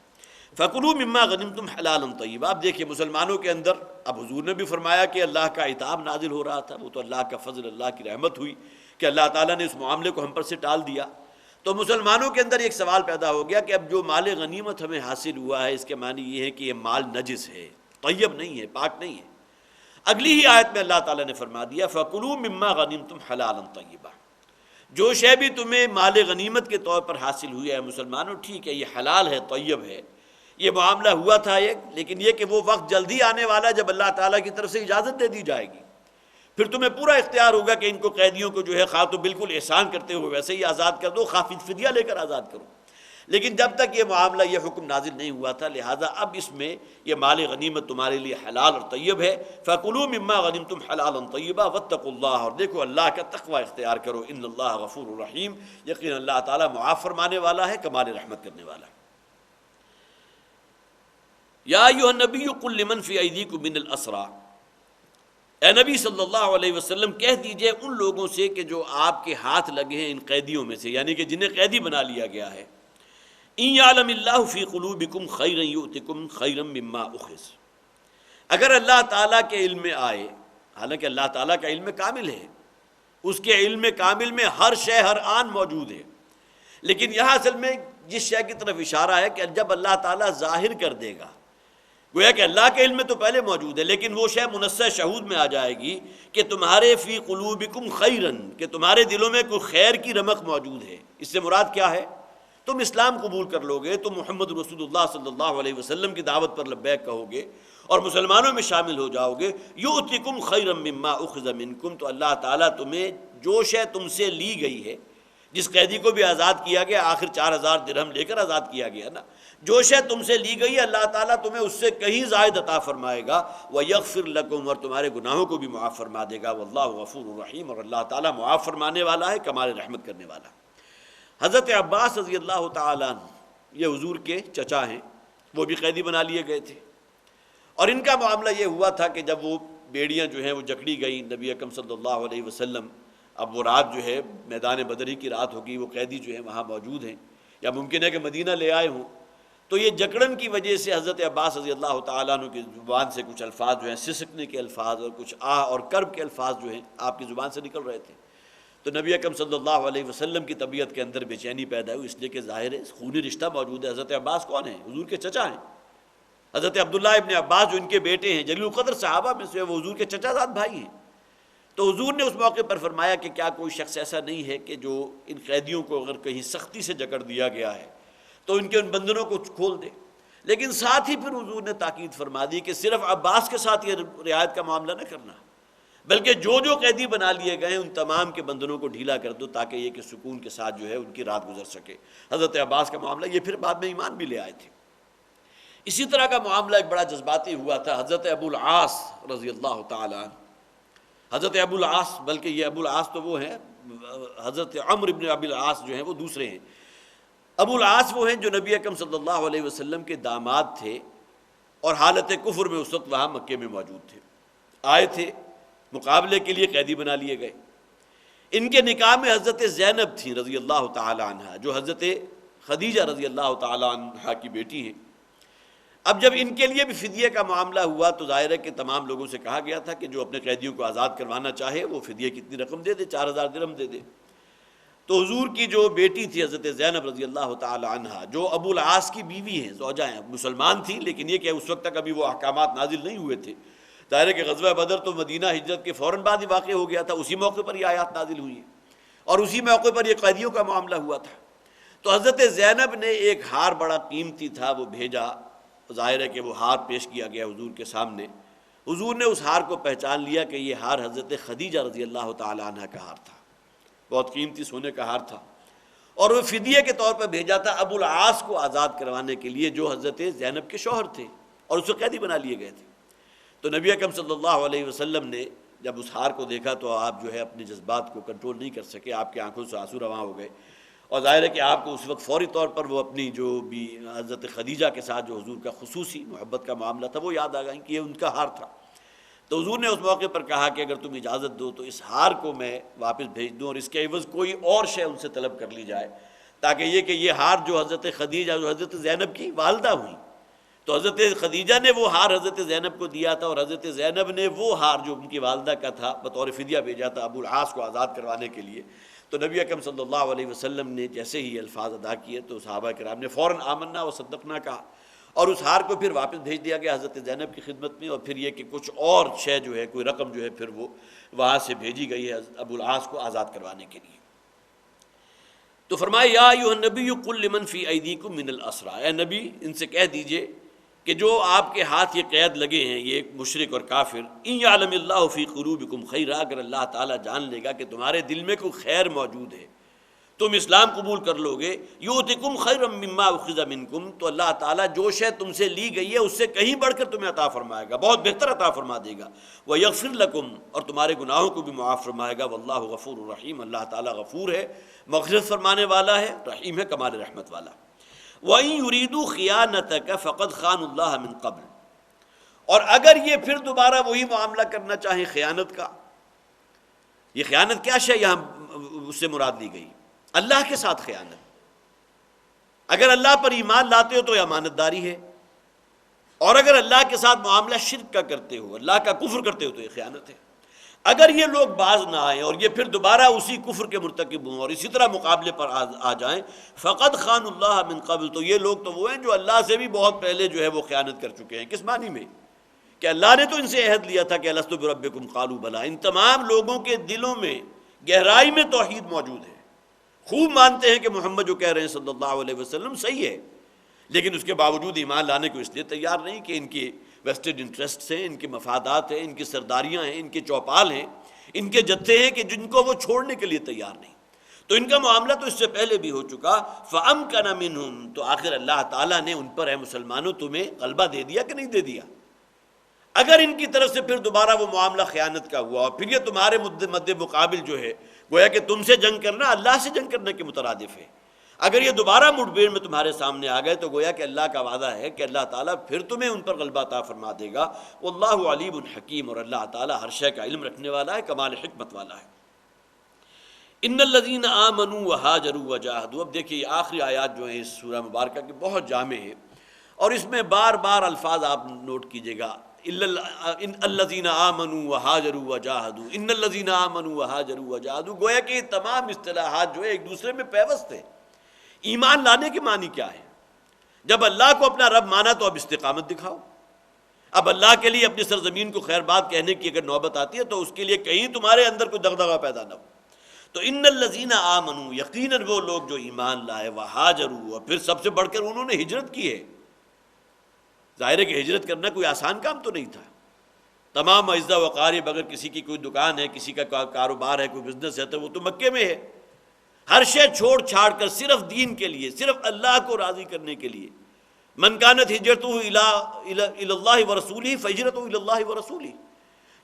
فکلوا مما غنمتم حلالا طیبا۔ اب دیکھیے مسلمانوں کے اندر اب حضور نے بھی فرمایا کہ اللہ کا عتاب نازل ہو رہا تھا، وہ تو اللہ کا فضل، اللہ کی رحمت ہوئی کہ اللہ تعالیٰ نے اس معاملے کو ہم پر سے ٹال دیا۔ تو مسلمانوں کے اندر ایک سوال پیدا ہو گیا کہ اب جو مال غنیمت ہمیں حاصل ہوا ہے اس کے معنی یہ ہے کہ یہ مال نجس ہے، طیب نہیں ہے، پاک نہیں ہے۔ اگلی ہی آیت میں اللہ تعالیٰ نے فرما دیا فَكُلُوا مِمَّا غَنِمْتُمْ حَلَالًا طَيِّبًا، جو شے بھی تمہیں مال غنیمت کے طور پر حاصل ہوئی ہے مسلمانوں، ٹھیک ہے یہ حلال ہے، طیب ہے، یہ معاملہ ہوا تھا ایک، لیکن یہ کہ وہ وقت جلدی آنے والا جب اللہ تعالیٰ کی طرف سے اجازت دے دی جائے گی، پھر تمہیں پورا اختیار ہوگا کہ ان کو قیدیوں کو جو ہے خواہ تو بالکل احسان کرتے ہوئے ویسے ہی آزاد کر دو، خواہ فدیہ لے کر آزاد کرو۔ لیکن جب تک یہ معاملہ، یہ حکم نازل نہیں ہوا تھا، لہٰذا اب اس میں یہ مال غنیمت تمہارے لیے حلال اور طیب ہے۔ فَكُلُوا مِمَّا غَنِمْتُمْ حَلَالًا طَيِّبًا وَاتَّقُوا اللَّهَ، اور دیکھو اللہ کا تقوی اختیار کرو، ان اللہ غفور رحیم، یقین اللہ تعالیٰ معاف فرمانے والا ہے، کمال رحمت کرنے والا ہے۔ یا ایھا النبی قل لمن فی ایدیکم من الاسریٰ، اے نبی صلی اللہ علیہ وسلم کہہ دیجئے ان لوگوں سے کہ جو آپ کے ہاتھ لگے ہیں ان قیدیوں میں سے، یعنی کہ جنہیں قیدی بنا لیا گیا ہے، ان یعلم اللہ فی قلوبکم خیرا یؤتکم خیرا مما اخذ، اگر اللہ تعالیٰ کے علم میں آئے، حالانکہ اللہ تعالیٰ کا علم کامل ہے، اس کے علم کامل میں ہر شے ہر آن موجود ہے، لیکن یہاں اصل میں جس شے کی طرف اشارہ ہے کہ جب اللہ تعالیٰ ظاہر کر دے گا گویا کہ اللہ کے علم میں تو پہلے موجود ہے، لیکن وہ شے منصہ شہود میں آ جائے گی کہ تمہارے فی قلوبکم خیرن، کہ تمہارے دلوں میں کوئی خیر کی رمق موجود ہے۔ اس سے مراد کیا ہے؟ تم اسلام قبول کر لو گے، تم محمد رسول اللہ صلی اللہ علیہ وسلم کی دعوت پر لبیک کہو گے اور مسلمانوں میں شامل ہو جاؤ گے، یؤتکم خیرا مما اخذ منکم، تو اللہ تعالیٰ تمہیں جو شے تم سے لی گئی ہے، جس قیدی کو بھی آزاد کیا گیا، آخر 4000 درہم لے کر آزاد کیا گیا نا، جو شے تم سے لی گئی ہے اللہ تعالیٰ تمہیں اس سے کہیں زائد عطا فرمائے گا، وَيَغْفِرْ لَكُمْ، اور تمہارے گناہوں کو بھی معاف فرما دے گا، وَاللَّهُ غَفُورٌ رَحِيمٌ، اور اللہ تعالیٰ معاف فرمانے والا ہے، کمال رحمت کرنے والا۔ حضرت عباس رضی اللہ تعالیٰ عنہ، یہ حضور کے چچا ہیں، وہ بھی قیدی بنا لیے گئے تھے، اور ان کا معاملہ یہ ہوا تھا کہ جب وہ بیڑیاں جو ہیں وہ جکڑی گئیں نبی اکرم صلی اللہ علیہ وسلم، اب وہ رات جو ہے میدان بدر ہی کی رات ہوگی، وہ قیدی جو ہیں وہاں موجود ہیں، یا ممکن ہے کہ مدینہ لے آئے ہوں، تو یہ جکڑن کی وجہ سے حضرت عباس رضی اللہ تعالیٰ عنہ کی زبان سے کچھ الفاظ جو ہیں سسکنے کے الفاظ اور کچھ آہ اور کرب کے الفاظ جو ہیں آپ کی زبان سے نکل رہے تھے، تو نبی اکرم صلی اللہ علیہ وسلم کی طبیعت کے اندر بے چینی پیدا ہوئی، اس لیے کہ ظاہر ہے خونی رشتہ موجود ہے۔ حضرت عباس کون ہیں؟ حضور کے چچا ہیں۔ حضرت عبداللہ ابن عباس جو ان کے بیٹے ہیں، جلیل القدر صحابہ میں سے، وہ حضور کے چچا زاد بھائی ہیں۔ تو حضور نے اس موقع پر فرمایا کہ کیا کوئی شخص ایسا نہیں ہے کہ جو ان قیدیوں کو اگر کہیں سختی سے جکڑ دیا گیا ہے تو ان کے ان بندنوں کو کھول دے، لیکن ساتھ ہی پھر حضور نے تاکید فرما دی کہ صرف عباس کے ساتھ یہ رعایت کا معاملہ نہ کرنا، بلکہ جو جو قیدی بنا لیے گئے ان تمام کے بندنوں کو ڈھیلا کر دو، تاکہ یہ کہ سکون کے ساتھ جو ہے ان کی رات گزر سکے۔ حضرت عباس کا معاملہ یہ پھر بعد میں ایمان بھی لے آئے تھے۔ اسی طرح کا معاملہ ایک بڑا جذباتی ہوا تھا حضرت ابو العاص رضی اللہ تعالیٰ عنہ۔ حضرت ابو العاص، بلکہ یہ ابو العاص تو وہ ہیں، حضرت عمرو بن ابی العاص جو ہیں وہ دوسرے ہیں۔ ابو العاص وہ ہیں جو نبی اکرم صلی اللہ علیہ وسلم کے داماد تھے اور حالت کفر میں اس وقت وہاں مکے میں موجود تھے، آئے تھے مقابلے کے لیے، قیدی بنا لیے گئے۔ ان کے نکاح میں حضرت زینب تھیں رضی اللہ تعالی عنہ، جو حضرت خدیجہ رضی اللہ تعالی عنہ کی بیٹی ہیں۔ اب جب ان کے لیے بھی فدیے کا معاملہ ہوا تو ظاہر ہے کہ تمام لوگوں سے کہا گیا تھا کہ جو اپنے قیدیوں کو آزاد کروانا چاہے وہ فدیے کی اتنی رقم دے دے، 4000 درہم دے دے۔ تو حضور کی جو بیٹی تھی حضرت زینب رضی اللہ تعالی عنہ، جو ابو العاص کی بیوی ہیں، زوجہ ہیں، مسلمان تھی، لیکن یہ کہ اس وقت تک ابھی وہ احکامات نازل نہیں ہوئے تھے۔ ظاہر ہے کہ غزوہ بدر تو مدینہ ہجرت کے فوراً بعد ہی واقع ہو گیا تھا، اسی موقع پر یہ آیات نازل ہوئی ہیں اور اسی موقع پر یہ قیدیوں کا معاملہ ہوا تھا۔ تو حضرت زینب نے ایک ہار بڑا قیمتی تھا وہ بھیجا، ظاہر ہے کہ وہ ہار پیش کیا گیا حضور کے سامنے۔ حضور نے اس ہار کو پہچان لیا کہ یہ ہار حضرت خدیجہ رضی اللہ تعالی عنہ کا ہار تھا، بہت قیمتی سونے کا ہار تھا، اور وہ فدیے کے طور پر بھیجا تھا ابو العاص کو آزاد کروانے کے لیے، جو حضرت زینب کے شوہر تھے اور اسے قیدی بنا لیے گئے تھے۔ تو نبی اکرم صلی اللہ علیہ وسلم نے جب اس ہار کو دیکھا تو آپ جو ہے اپنے جذبات کو کنٹرول نہیں کر سکے، آپ کی آنکھوں سے آنسو رواں ہو گئے، اور ظاہر ہے کہ آپ کو اس وقت فوری طور پر وہ اپنی جو بھی حضرت خدیجہ کے ساتھ جو حضور کا خصوصی محبت کا معاملہ تھا وہ یاد آ گئی کہ یہ ان کا ہار تھا۔ تو حضور نے اس موقع پر کہا کہ اگر تم اجازت دو تو اس ہار کو میں واپس بھیج دوں اور اس کے عوض کوئی اور شے ان سے طلب کر لی جائے، تاکہ یہ کہ یہ ہار جو حضرت خدیجہ جو حضرت زینب کی والدہ ہوئی، تو حضرت خدیجہ نے وہ ہار حضرت زینب کو دیا تھا، اور حضرت زینب نے وہ ہار جو ان کی والدہ کا تھا بطور فدیہ بھیجا تھا ابو العاص کو آزاد کروانے کے لیے۔ تو نبی اکرم صلی اللہ علیہ وسلم نے جیسے ہی الفاظ ادا کیے تو صحابہ کرام نے فوراً آمنا و صدقنا کہا، اور اس ہار کو پھر واپس بھیج دیا گیا حضرت زینب کی خدمت میں، اور پھر یہ کہ کچھ اور شے جو ہے کوئی رقم جو ہے پھر وہ وہاں سے بھیجی گئی ہے ابو العاص کو آزاد کروانے کے لیے۔ تو فرمایا یا ایھا النبی قل لمن فی ایدیکم من الاسری، اے نبی ان سے کہہ دیجئے کہ جو آپ کے ہاتھ یہ قید لگے ہیں، یہ مشرک اور کافر، ان یعلم اللہ فی قلوبکم خیرا، اگر اللہ تعالیٰ جان لے گا کہ تمہارے دل میں کوئی خیر موجود ہے، تم اسلام قبول کر لو گے، یؤتکم خیرا مما اخذ منکم، تو اللہ تعالیٰ جو شے تم سے لی گئی ہے اس سے کہیں بڑھ کر تمہیں عطا فرمائے گا، بہت بہتر عطا فرما دے گا، ویغفر لکم، اور تمہارے گناہوں کو بھی معاف فرمائے گا، واللہ غفور الرحیم، اللہ تعالیٰ غفور ہے، مغفرت فرمانے والا ہے، رحیم ہے، کمال رحمت والا۔ وَإِن يُرِيدُوا خِيَانَتَكَ فَقَدْ خَانُوا اللَّهَ مِن قَبْلُ، اور اگر یہ پھر دوبارہ وہی معاملہ کرنا چاہیں خیانت کا، یہ خیانت کیا شے یہاں اس سے مراد لی گئی؟ اللہ کے ساتھ خیانت۔ اگر اللہ پر ایمان لاتے ہو تو یہ امانت داری ہے، اور اگر اللہ کے ساتھ معاملہ شرک کا کرتے ہو، اللہ کا کفر کرتے ہو تو یہ خیانت ہے۔ اگر یہ لوگ باز نہ آئیں اور یہ پھر دوبارہ اسی کفر کے مرتکب ہوں اور اسی طرح مقابلے پر آ جائیں، فقد خان اللہ من قبل، تو یہ لوگ تو وہ ہیں جو اللہ سے بھی بہت پہلے جو ہے وہ خیانت کر چکے ہیں۔ کس معنی میں؟ کہ اللہ نے تو ان سے عہد لیا تھا کہ الست بربکم قالوا بلی۔ ان تمام لوگوں کے دلوں میں گہرائی میں توحید موجود ہے، خوب مانتے ہیں کہ محمد جو کہہ رہے ہیں صلی اللہ علیہ وسلم صحیح ہے، لیکن اس کے باوجود ایمان لانے کو اس لیے تیار نہیں کہ ان کے ویسٹڈ انٹرسٹس ہیں، ان کے مفادات ہیں، ان کی سرداریاں ہیں، ان کے چوپال ہیں، ان کے جتھے ہیں کہ جن کو وہ چھوڑنے کے لیے تیار نہیں۔ تو ان کا معاملہ تو اس سے پہلے بھی ہو چکا۔ فَأَمْكَنَ مِنْهُمْ، تو آخر اللہ تعالیٰ نے ان پر، اے مسلمانوں، تمہیں غلبہ دے دیا کہ نہیں دے دیا؟ اگر ان کی طرف سے پھر دوبارہ وہ معاملہ خیانت کا ہوا اور پھر یہ تمہارے مد مقابل جو ہے گویا کہ تم سے جنگ کرنا اللہ سے جنگ کرنے کے مترادف ہے، اگر یہ دوبارہ مٹبیر میں تمہارے سامنے آ گئے تو گویا کہ اللہ کا وعدہ ہے کہ اللہ تعالیٰ پھر تمہیں ان پر غلبہ عطا فرما دے گا۔ واللہ علیم حکیم، اور اللہ تعالیٰ ہر شے کا علم رکھنے والا ہے، کمال حکمت والا ہے۔ ان الذین آمنوا وہاجروا وجاہدوا، اب دیکھیے آخری آیات جو ہیں اس سورہ مبارکہ کی بہت جامع ہے اور اس میں بار بار الفاظ آپ نوٹ کیجئے گا، ان الذین آمنوا وہاجروا وجاہدوا، ان الذین آمنوا وہاجروا وجاہدوا، گویا کہ یہ تمام اصطلاحات جو ہے ایک دوسرے میں پیوست ہیں۔ ایمان لانے کے معنی کیا ہے؟ جب اللہ کو اپنا رب مانا تو اب استقامت دکھاؤ، اب اللہ کے لیے اپنی سرزمین کو خیر بات کہنے کی اگر نوبت آتی ہے تو اس کے لیے کہیں تمہارے اندر کوئی دغدغہ پیدا نہ ہو۔ تو ان الذین آمنوا، یقیناً وہ لوگ جو ایمان لائے، وہاجروا، اور پھر سب سے بڑھ کر انہوں نے ہجرت کی ہے۔ ظاہر ہے کہ ہجرت کرنا کوئی آسان کام تو نہیں تھا۔ تمام اعزہ و اقارب، اگر کسی کی کوئی دکان ہے، کسی کا کاروبار ہے، کوئی بزنس ہے تو وہ تو مکے میں ہے، ہر شے چھوڑ چھاڑ کر صرف دین کے لیے، صرف اللہ کو راضی کرنے کے لیے۔ من کانت ہجرتہ الی اللہ ورسولہ فہجرتہ الی اللہ ورسولہ،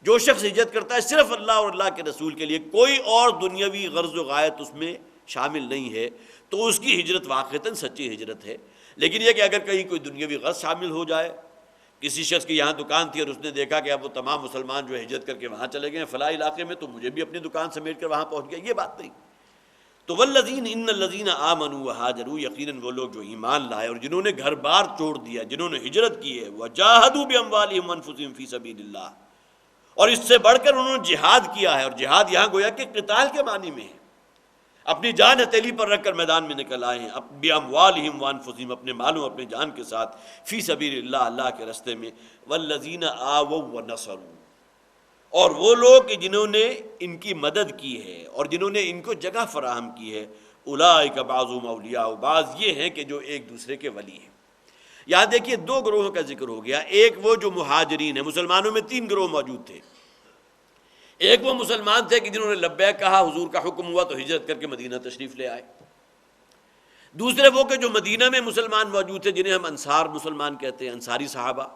جو شخص ہجرت کرتا ہے صرف اللہ اور اللہ کے رسول کے لیے، کوئی اور دنیاوی غرض و غایت اس میں شامل نہیں ہے، تو اس کی ہجرت واقعتاً سچی ہجرت ہے۔ لیکن یہ کہ اگر کہیں کوئی دنیاوی غرض شامل ہو جائے، کسی شخص کی یہاں دکان تھی اور اس نے دیکھا کہ اب وہ تمام مسلمان جو ہجرت کر کے وہاں چلے گئے ہیں فلاں علاقے میں، تو مجھے بھی اپنی دکان سمیٹ کر وہاں پہنچ گیا، یہ بات نہیں۔ تو والذین، ان الذین آمنوا وہاجروا، یقیناً وہ لوگ جو ایمان لائے اور جنہوں نے گھر بار چھوڑ دیا، جنہوں نے ہجرت کی ہے، وجاہدوا باموالہم وانفسہم فی سبیل اللہ، اور اس سے بڑھ کر انہوں نے جہاد کیا ہے، اور جہاد یہاں گویا کہ قتال کے معنی میں ہے، اپنی جان ہتھیلی پر رکھ کر میدان میں نکل آئے ہیں، باموالہم وانفسہم، اپنے مالوں اپنے جان کے ساتھ، فی سبیل اللہ، اللہ کے راستے میں، والذین آووا ونصروا، اور وہ لوگ کہ جنہوں نے ان کی مدد کی ہے اور جنہوں نے ان کو جگہ فراہم کی ہے، اولئک بعضهم اولیاء، بعض یہ ہیں کہ جو ایک دوسرے کے ولی ہیں۔ یہاں دیکھیے دو گروہوں کا ذکر ہو گیا، ایک وہ جو مہاجرین ہیں، مسلمانوں میں تین گروہ موجود تھے، ایک وہ مسلمان تھے کہ جنہوں نے لبیک کہا، حضور کا حکم ہوا تو ہجرت کر کے مدینہ تشریف لے آئے، دوسرے وہ کہ جو مدینہ میں مسلمان موجود تھے جنہیں ہم انصار مسلمان کہتے ہیں، انصاری صحابہ،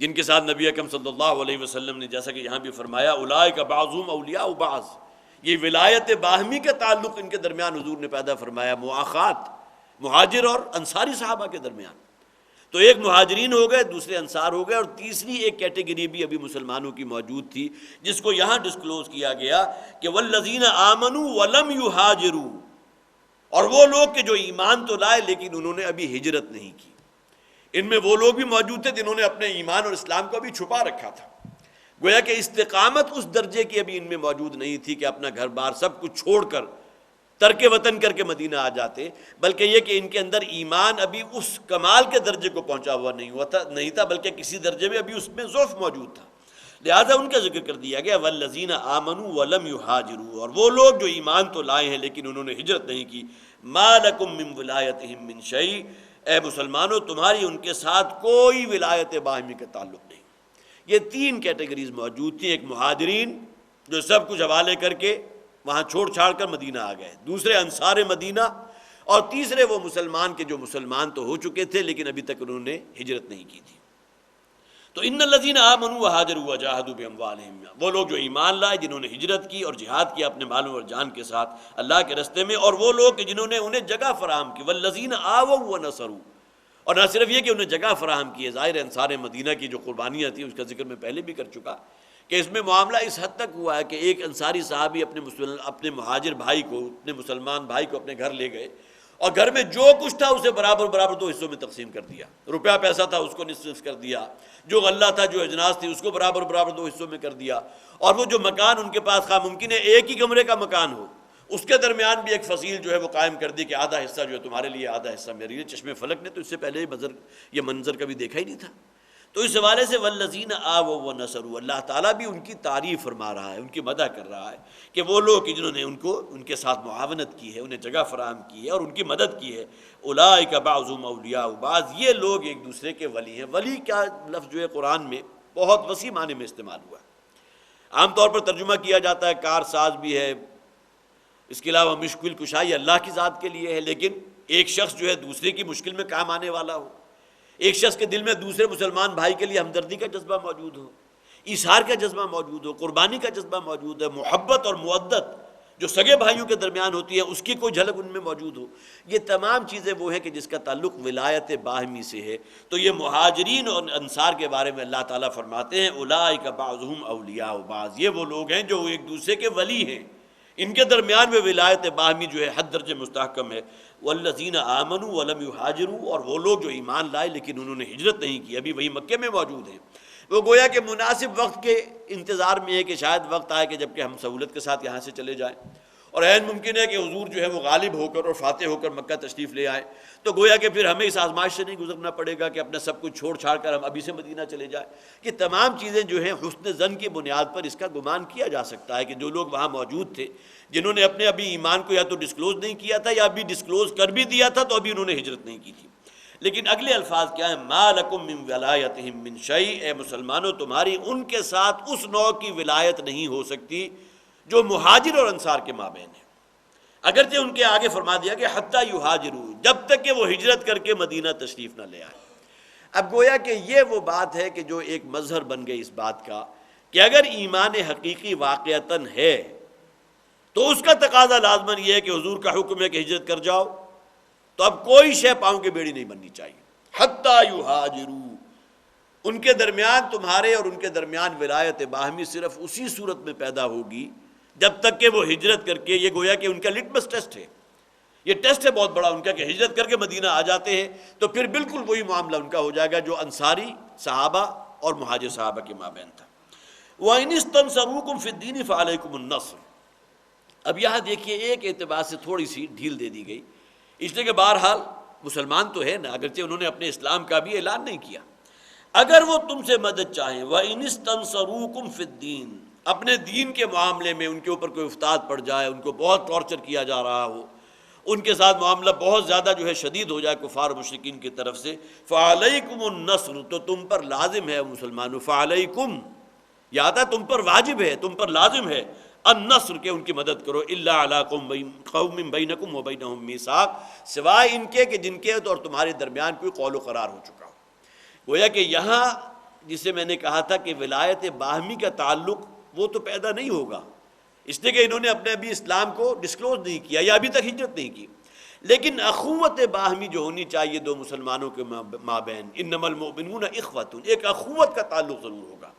جن کے ساتھ نبی اکرم صلی اللہ علیہ وسلم نے جیسا کہ یہاں بھی فرمایا اولئک بعضهم اولیاء بعض، یہ ولایت باہمی کا تعلق ان کے درمیان حضور نے پیدا فرمایا، مواخات مہاجر اور انصاری صحابہ کے درمیان۔ تو ایک مہاجرین ہو گئے، دوسرے انصار ہو گئے، اور تیسری ایک کیٹیگری بھی ابھی مسلمانوں کی موجود تھی جس کو یہاں ڈسکلوز کیا گیا کہ والذین آمنوا ولم یہاجروا، اور وہ لوگ کہ جو ایمان تو لائے لیکن انہوں نے ابھی ہجرت نہیں کی۔ ان میں وہ لوگ بھی موجود تھے جنہوں نے اپنے ایمان اور اسلام کو ابھی چھپا رکھا تھا، گویا کہ استقامت اس درجے کی ابھی ان میں موجود نہیں تھی کہ اپنا گھر بار سب کچھ چھوڑ کر ترک وطن کر کے مدینہ آ جاتے، بلکہ یہ کہ ان کے اندر ایمان ابھی اس کمال کے درجے کو پہنچا ہوا نہیں تھا، بلکہ کسی درجے میں ابھی اس میں ضعف موجود تھا، لہذا ان کا ذکر کر دیا گیا والذین آمنوا ولم یہاجروا، اور وہ لوگ جو ایمان تو لائے ہیں لیکن انہوں نے ہجرت نہیں کی، ما لکم من ولایتہم من شیء، اے مسلمانوں تمہاری ان کے ساتھ کوئی ولایت باہمی کا تعلق نہیں۔ یہ تین کیٹیگریز موجود تھیں، ایک مہاجرین جو سب کچھ حوالے کر کے وہاں چھوڑ چھاڑ کر مدینہ آ گئے، دوسرے انصار مدینہ، اور تیسرے وہ مسلمان کے جو مسلمان تو ہو چکے تھے لیکن ابھی تک انہوں نے ہجرت نہیں کی تھی۔ تو ان الذین آمنوا وہاجروا وجاہدوا باموالہم، وہ لوگ جو ایمان لائے جنہوں نے ہجرت کی اور جہاد کیا اپنے مالوں اور جان کے ساتھ اللہ کے راستے میں، اور وہ لوگ کہ جنہوں نے انہیں جگہ فراہم کی، والذین آووا ونصروا، اور نہ صرف یہ کہ انہیں جگہ فراہم کی ہے، ظاہر انصار مدینہ کی جو قربانیاں تھیں اس کا ذکر میں پہلے بھی کر چکا کہ اس میں معاملہ اس حد تک ہوا ہے کہ ایک انصاری صحابی اپنے مہاجر بھائی کو، اپنے مسلمان بھائی کو اپنے گھر لے گئے اور گھر میں جو کچھ تھا اسے برابر برابر دو حصوں میں تقسیم کر دیا، روپیہ پیسہ تھا اس کو نصف کر دیا، جو غلہ تھا جو اجناس تھی اس کو برابر برابر دو حصوں میں کر دیا، اور وہ جو مکان ان کے پاس خواہ ممکن ہے ایک ہی کمرے کا مکان ہو، اس کے درمیان بھی ایک فصیل جو ہے وہ قائم کر دی کہ آدھا حصہ جو ہے تمہارے لیے آدھا حصہ میرے لیے۔ چشم فلک نے تو اس سے پہلے یہ منظر کبھی دیکھا ہی نہیں تھا۔ تو اس حوالے سے والذین آووا ونصروا، اللہ تعالیٰ بھی ان کی تعریف فرما رہا ہے، ان کی مدح کر رہا ہے کہ وہ لوگ جنہوں نے ان کے ساتھ معاونت کی ہے، انہیں جگہ فراہم کی ہے اور ان کی مدد کی ہے۔ اولئک بعضهم اولیاء بعض، یہ لوگ ایک دوسرے کے ولی ہیں۔ ولی کیا لفظ جو ہے قرآن میں بہت وسیع معنی میں استعمال ہوا ہے۔ عام طور پر ترجمہ کیا جاتا ہے کار ساز بھی ہے، اس کے علاوہ مشکل کشا یہ اللہ کی ذات کے لیے ہے، لیکن ایک شخص جو ہے دوسرے کی مشکل میں کام آنے والا ہو، ایک شخص کے دل میں دوسرے مسلمان بھائی کے لیے ہمدردی کا جذبہ موجود ہو، ایثار کا جذبہ موجود ہو، قربانی کا جذبہ موجود ہے، محبت اور مودت جو سگے بھائیوں کے درمیان ہوتی ہے اس کی کوئی جھلک ان میں موجود ہو، یہ تمام چیزیں وہ ہیں کہ جس کا تعلق ولایت باہمی سے ہے۔ تو یہ مہاجرین اور انصار کے بارے میں اللہ تعالیٰ فرماتے ہیں اولئک بعضهم اولیاء بعض، یہ وہ لوگ ہیں جو ایک دوسرے کے ولی ہیں، ان کے درمیان میں ولایت باہمی جو ہے حد درجے مستحکم ہے۔ والذین آمنوا ولم یہاجروا، اور وہ لوگ جو ایمان لائے لیکن انہوں نے ہجرت نہیں کی، ابھی وہی مکے میں موجود ہیں، وہ گویا کہ مناسب وقت کے انتظار میں ہے کہ شاید وقت آئے کہ جب کہ ہم سہولت کے ساتھ یہاں سے چلے جائیں، اور عین ممکن ہے کہ حضور جو ہے وہ غالب ہو کر اور فاتح ہو کر مکہ تشریف لے آئیں، تو گویا کہ پھر ہمیں اس آزمائش سے نہیں گزرنا پڑے گا کہ اپنا سب کچھ چھوڑ چھاڑ کر ہم ابھی سے مدینہ چلے جائیں۔ یہ تمام چیزیں جو ہیں حسن ظن کی بنیاد پر اس کا گمان کیا جا سکتا ہے کہ جو لوگ وہاں موجود تھے، جنہوں نے اپنے ابھی ایمان کو یا تو ڈسکلوز نہیں کیا تھا یا ابھی ڈسکلوز کر بھی دیا تھا تو ابھی انہوں نے ہجرت نہیں کی تھی۔ لیکن اگلے الفاظ کیا ہیں؟ ما لکم من ولایتہم من شیء، اے مسلمانوں تمہاری ان کے ساتھ اس نوع کی ولایت نہیں ہو سکتی جو مہاجر اور انصار کے مابین ہے۔ اگرچہ ان کے آگے فرما دیا کہ حتی یہاجروا، جب تک کہ وہ ہجرت کر کے مدینہ تشریف نہ لے آئے۔ اب گویا کہ یہ وہ بات ہے کہ جو ایک مظہر بن گئی اس بات کا کہ اگر ایمان حقیقی واقعتاً ہے تو اس کا تقاضا لازماً یہ ہے کہ حضور کا حکم ہے کہ ہجرت کر جاؤ، تو اب کوئی شے پاؤں کی بیڑی نہیں بننی چاہیے۔ حتی یہاجروا، ان کے درمیان تمہارے اور ان کے درمیان ولایت باہمی صرف اسی صورت میں پیدا ہوگی جب تک کہ وہ ہجرت کر کے، یہ گویا کہ ان کا لٹمس ٹیسٹ ہے، یہ ٹیسٹ ہے بہت بڑا ان کا کہ ہجرت کر کے مدینہ آ جاتے ہیں تو پھر بالکل وہی معاملہ ان کا ہو جائے گا جو انصاری صحابہ اور مہاجر صحابہ کے مابین تھا۔ وَإِنِ اسْتَنْصَرُوكُمْ فِي الدِّينِ فَعَلَيْكُمُ النَّصْرُ۔ اب یہاں دیکھیے ایک اعتبار سے تھوڑی سی ڈھیل دے دی گئی، اس لیے کہ بہرحال مسلمان تو ہے نا، اگرچہ انہوں نے اپنے اسلام کا بھی اعلان نہیں کیا، اگر وہ تم سے مدد چاہیں وَإِنِ اسْتَنْصَرُوكُمْ فِي الدِّينِ، اپنے دین کے معاملے میں ان کے اوپر کوئی افتاد پڑ جائے، ان کو بہت ٹارچر کیا جا رہا ہو، ان کے ساتھ معاملہ بہت زیادہ جو ہے شدید ہو جائے کفار و مشرکین کی طرف سے، فَعَلَيْكُمُ النَّصْرُ، تو تم پر لازم ہے مسلمانوں، فَعَلَيْكُمْ یہ آتا ہے تم پر واجب ہے، تم پر لازم ہے، النصر کے ان کی مدد کرو، الا علی قوم بینکم و بینہم میثاق، سوائے ان کے کہ جن کے اور تمہارے درمیان کوئی قول و قرار ہو چکا ہو۔ گویا کہ یہاں جسے میں نے کہا تھا کہ ولایت باہمی کا تعلق وہ تو پیدا نہیں ہوگا، اس لیے کہ انہوں نے اپنے ابھی اسلام کو ڈسکلوز نہیں کیا یا ابھی تک ہجرت نہیں کی، لیکن اخوت باہمی جو ہونی چاہیے دو مسلمانوں کے مابین، انما المؤمنون اخوۃ، ایک اخوت کا تعلق ضرور ہوگا،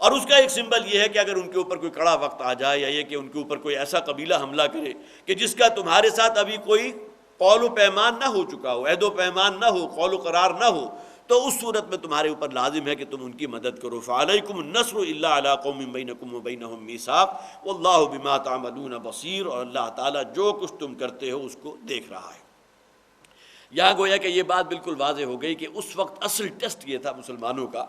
اور اس کا ایک سمبل یہ ہے کہ اگر ان کے اوپر کوئی کڑا وقت آ جائے یا یہ کہ ان کے اوپر کوئی ایسا قبیلہ حملہ کرے کہ جس کا تمہارے ساتھ ابھی کوئی قول و پیمان نہ ہو چکا ہو، عہد و پیمان نہ ہو، قول و قرار نہ ہو، تو اس صورت میں تمہارے اوپر لازم ہے کہ تم ان کی مدد کرو۔ فَعَلَيْكُمُ النَّصْرُ إِلَّا عَلَىٰ قَوْمٍ بَيْنَكُمْ وَبَيْنَهُمْ مِيثَاقٌ وَاللَّهُ بِمَا تَعْمَلُونَ بَصِيرٌ، اور اللہ تعالیٰ جو کچھ تم کرتے ہو اس کو دیکھ رہا ہے۔ یہاں گویا کہ یہ بات بالکل واضح ہو گئی کہ اس وقت اصل ٹیسٹ یہ تھا مسلمانوں کا،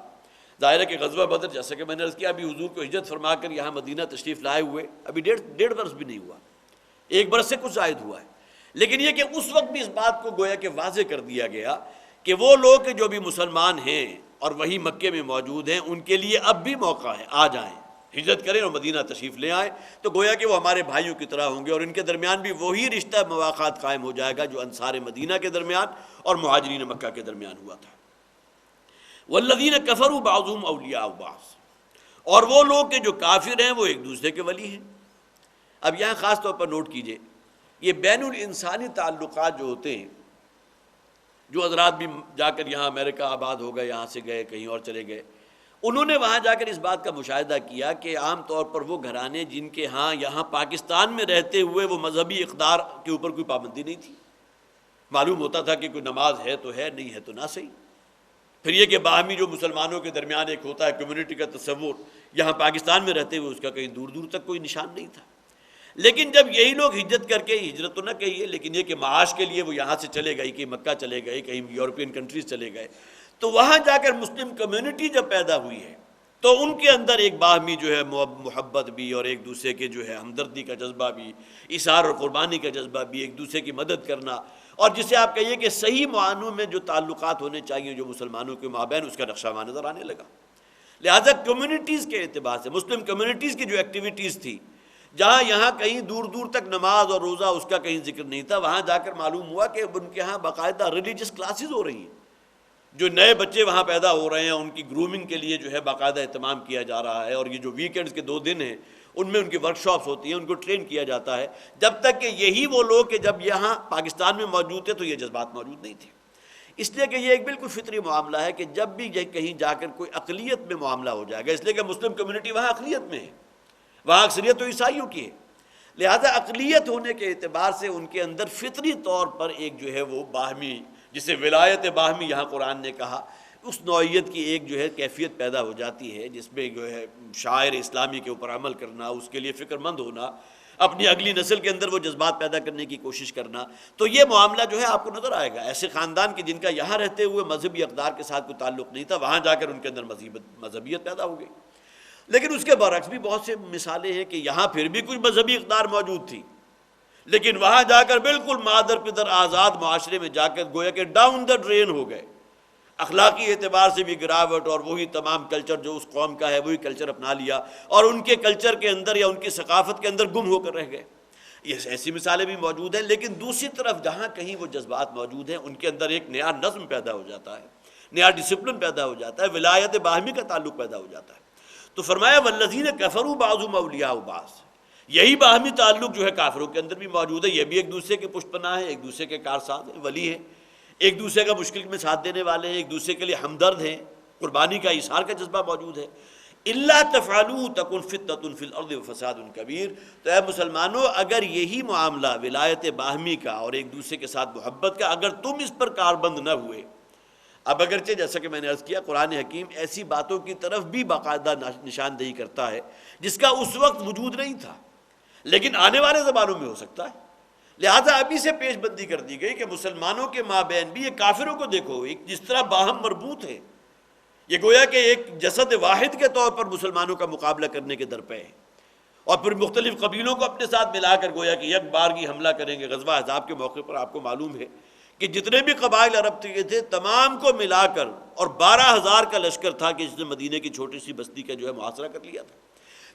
ظاہر ہے کہ غزوہ بدر جیسا کہ میں نے عرض کیا ابھی حضور کو ہجرت فرما کر یہاں مدینہ تشریف لائے ہوئے ابھی ڈیڑھ برس بھی نہیں ہوا، ایک برس سے کچھ زائد ہوا ہے، لیکن یہ کہ اس وقت بھی اس بات کو گویا کہ واضح کر دیا گیا کہ وہ لوگ جو بھی مسلمان ہیں اور وہی مکے میں موجود ہیں ان کے لیے اب بھی موقع ہے، آ جائیں، ہجرت کریں اور مدینہ تشریف لے آئیں، تو گویا کہ وہ ہمارے بھائیوں کی طرح ہوں گے، اور ان کے درمیان بھی وہی رشتہ مواقعات قائم ہو جائے گا جو انصار مدینہ کے درمیان اور مہاجرین مکہ کے درمیان ہوا تھا۔ والذین کفروا بعضهم اولیاء بعض، اور وہ لوگ کہ جو کافر ہیں وہ ایک دوسرے کے ولی ہیں۔ اب یہاں خاص طور پر نوٹ کیجئے، یہ بین الانسانی تعلقات جو ہوتے ہیں، جو حضرات بھی جا کر یہاں امریکہ آباد ہو گئے، یہاں سے گئے کہیں اور چلے گئے، انہوں نے وہاں جا کر اس بات کا مشاہدہ کیا کہ عام طور پر وہ گھرانے جن کے ہاں یہاں پاکستان میں رہتے ہوئے وہ مذہبی اقدار کے اوپر کوئی پابندی نہیں تھی، معلوم ہوتا تھا کہ کوئی نماز ہے تو ہے، نہیں ہے تو نہ صحیح۔ پھر یہ کہ باہمی جو مسلمانوں کے درمیان ایک ہوتا ہے کمیونٹی کا تصور، یہاں پاکستان میں رہتے ہوئے اس کا کہیں دور دور تک کوئی نشان نہیں تھا۔ لیکن جب یہی لوگ ہجرت کر کے، ہجرت تو نہ کہیے لیکن یہ کہ معاش کے لیے وہ یہاں سے چلے گئے، کہ مکہ چلے گئے، کہیں یورپین کنٹریز چلے گئے، تو وہاں جا کر مسلم کمیونٹی جب پیدا ہوئی ہے تو ان کے اندر ایک باہمی جو ہے محبت بھی، اور ایک دوسرے کے جو ہے ہمدردی کا جذبہ بھی، ایثار اور قربانی کا جذبہ بھی، ایک دوسرے کی مدد کرنا، اور جسے آپ کہیے کہ صحیح معانوں میں جو تعلقات ہونے چاہیے جو مسلمانوں کے مابین، اس کا نقشہ وہاں نظر آنے لگا۔ لہٰذا کمیونٹیز کے اعتبار سے مسلم کمیونٹیز کی جو ایکٹیویٹیز تھی، جہاں یہاں کہیں دور دور تک نماز اور روزہ اس کا کہیں ذکر نہیں تھا، وہاں جا کر معلوم ہوا کہ ان کے ہاں باقاعدہ ریلیجس کلاسز ہو رہی ہیں، جو نئے بچے وہاں پیدا ہو رہے ہیں ان کی گرومنگ کے لیے جو ہے باقاعدہ اہتمام کیا جا رہا ہے، اور یہ جو ویکینڈز کے 2 دن ہیں ان میں ان کی ورکشاپس ہوتی ہیں، ان کو ٹرین کیا جاتا ہے، جب تک کہ یہی وہ لوگ کہ جب یہاں پاکستان میں موجود تھے تو یہ جذبات موجود نہیں تھے۔ اس لیے کہ یہ ایک بالکل فطری معاملہ ہے کہ جب بھی یہ کہیں جا کر کوئی اقلیت میں معاملہ ہو جائے گا، اس لیے کہ مسلم کمیونٹی وہاں اقلیت میں ہے، وہاں اکثریت تو عیسائیوں کی ہے، لہذا اقلیت ہونے کے اعتبار سے ان کے اندر فطری طور پر ایک جو ہے وہ باہمی، جسے ولایت باہمی یہاں قرآن نے کہا، اس نوعیت کی ایک جو ہے کیفیت پیدا ہو جاتی ہے، جس میں جو ہے شاعر اسلامی کے اوپر عمل کرنا، اس کے لیے فکر مند ہونا، اپنی اگلی نسل کے اندر وہ جذبات پیدا کرنے کی کوشش کرنا، تو یہ معاملہ جو ہے آپ کو نظر آئے گا۔ ایسے خاندان کے جن کا یہاں رہتے ہوئے مذہبی اقدار کے ساتھ کوئی تعلق نہیں تھا، وہاں جا کر ان کے اندر مذہبیت پیدا ہو گئی۔ لیکن اس کے برعکس بھی بہت سے مثالیں ہیں کہ یہاں پھر بھی کچھ مذہبی اقدار موجود تھی، لیکن وہاں جا کر بالکل مادر پدر آزاد معاشرے میں جا کر گویا کہ ڈاؤن دا ڈرین ہو گئے، اخلاقی اعتبار سے بھی گراوٹ، اور وہی تمام کلچر جو اس قوم کا ہے وہی کلچر اپنا لیا، اور ان کے کلچر کے اندر یا ان کی ثقافت کے اندر گم ہو کر رہ گئے۔ یہ ایسی مثالیں بھی موجود ہیں، لیکن دوسری طرف جہاں کہیں وہ جذبات موجود ہیں ان کے اندر ایک نیا نظم پیدا ہو جاتا ہے، نیا ڈسپلن پیدا ہو جاتا ہے، ولایت باہمی کا تعلق پیدا ہو جاتا ہے۔ تو فرمایا والذین کفروا بعضهم اولیاء بعض، یہی باہمی تعلق جو ہے کافروں کے اندر بھی موجود ہے، یہ بھی ایک دوسرے کے پشت پناہ ہیں، ایک دوسرے کے کارساز ہیں، ولی ہیں، ایک دوسرے کا مشکل میں ساتھ دینے والے ہیں، ایک دوسرے کے لیے ہمدرد ہیں، قربانی کا ایثار کا جذبہ موجود ہے۔ الا تفعلوا تکن فتنة فی الارض وفساد کبیر، تو اے مسلمانوں اگر یہی معاملہ ولایت باہمی کا اور ایک دوسرے کے ساتھ محبت کا اگر تم اس پر کاربند نہ ہوئے، اب اگرچہ جیسا کہ میں نے عرض کیا قرآن حکیم ایسی باتوں کی طرف بھی باقاعدہ نشاندہی کرتا ہے جس کا اس وقت وجود نہیں تھا لیکن آنے والے زمانوں میں ہو سکتا ہے، لہذا ابھی سے پیش بندی کر دی گئی کہ مسلمانوں کے مابین بھی یہ کافروں کو دیکھو ایک جس طرح باہم مربوط ہے، یہ گویا کہ ایک جسد واحد کے طور پر مسلمانوں کا مقابلہ کرنے کے درپے ہیں، اور پھر مختلف قبیلوں کو اپنے ساتھ ملا کر گویا کہ یک بارگی حملہ کریں گے۔ غزوہ احزاب کے موقع پر آپ کو معلوم ہے کہ جتنے بھی قبائل عرب کے تھے تمام کو ملا کر، اور 12,000 کا لشکر تھا کہ جس نے مدینے کی چھوٹی سی بستی کا جو ہے محاصرہ کر لیا تھا،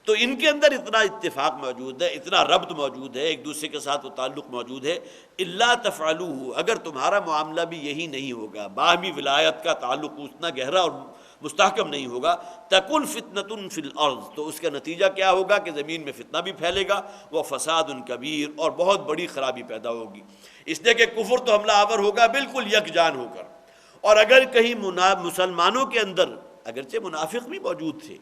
تو ان کے اندر اتنا اتفاق موجود ہے، اتنا ربط موجود ہے، ایک دوسرے کے ساتھ وہ تعلق موجود ہے۔ الا تفعلوه، اگر تمہارا معاملہ بھی یہی نہیں ہوگا، باہمی ولایت کا تعلق اتنا گہرا اور مستحکم نہیں ہوگا، تکن فتنة فی الارض، تو اس کا نتیجہ کیا ہوگا کہ زمین میں فتنہ بھی پھیلے گا، وہ فساد کبیر، اور بہت بڑی خرابی پیدا ہوگی، اس لیے کہ کفر تو حملہ آور ہوگا بالکل یکجان ہو کر، اور اگر کہیں مسلمانوں کے اندر اگرچہ منافق بھی موجود تھے،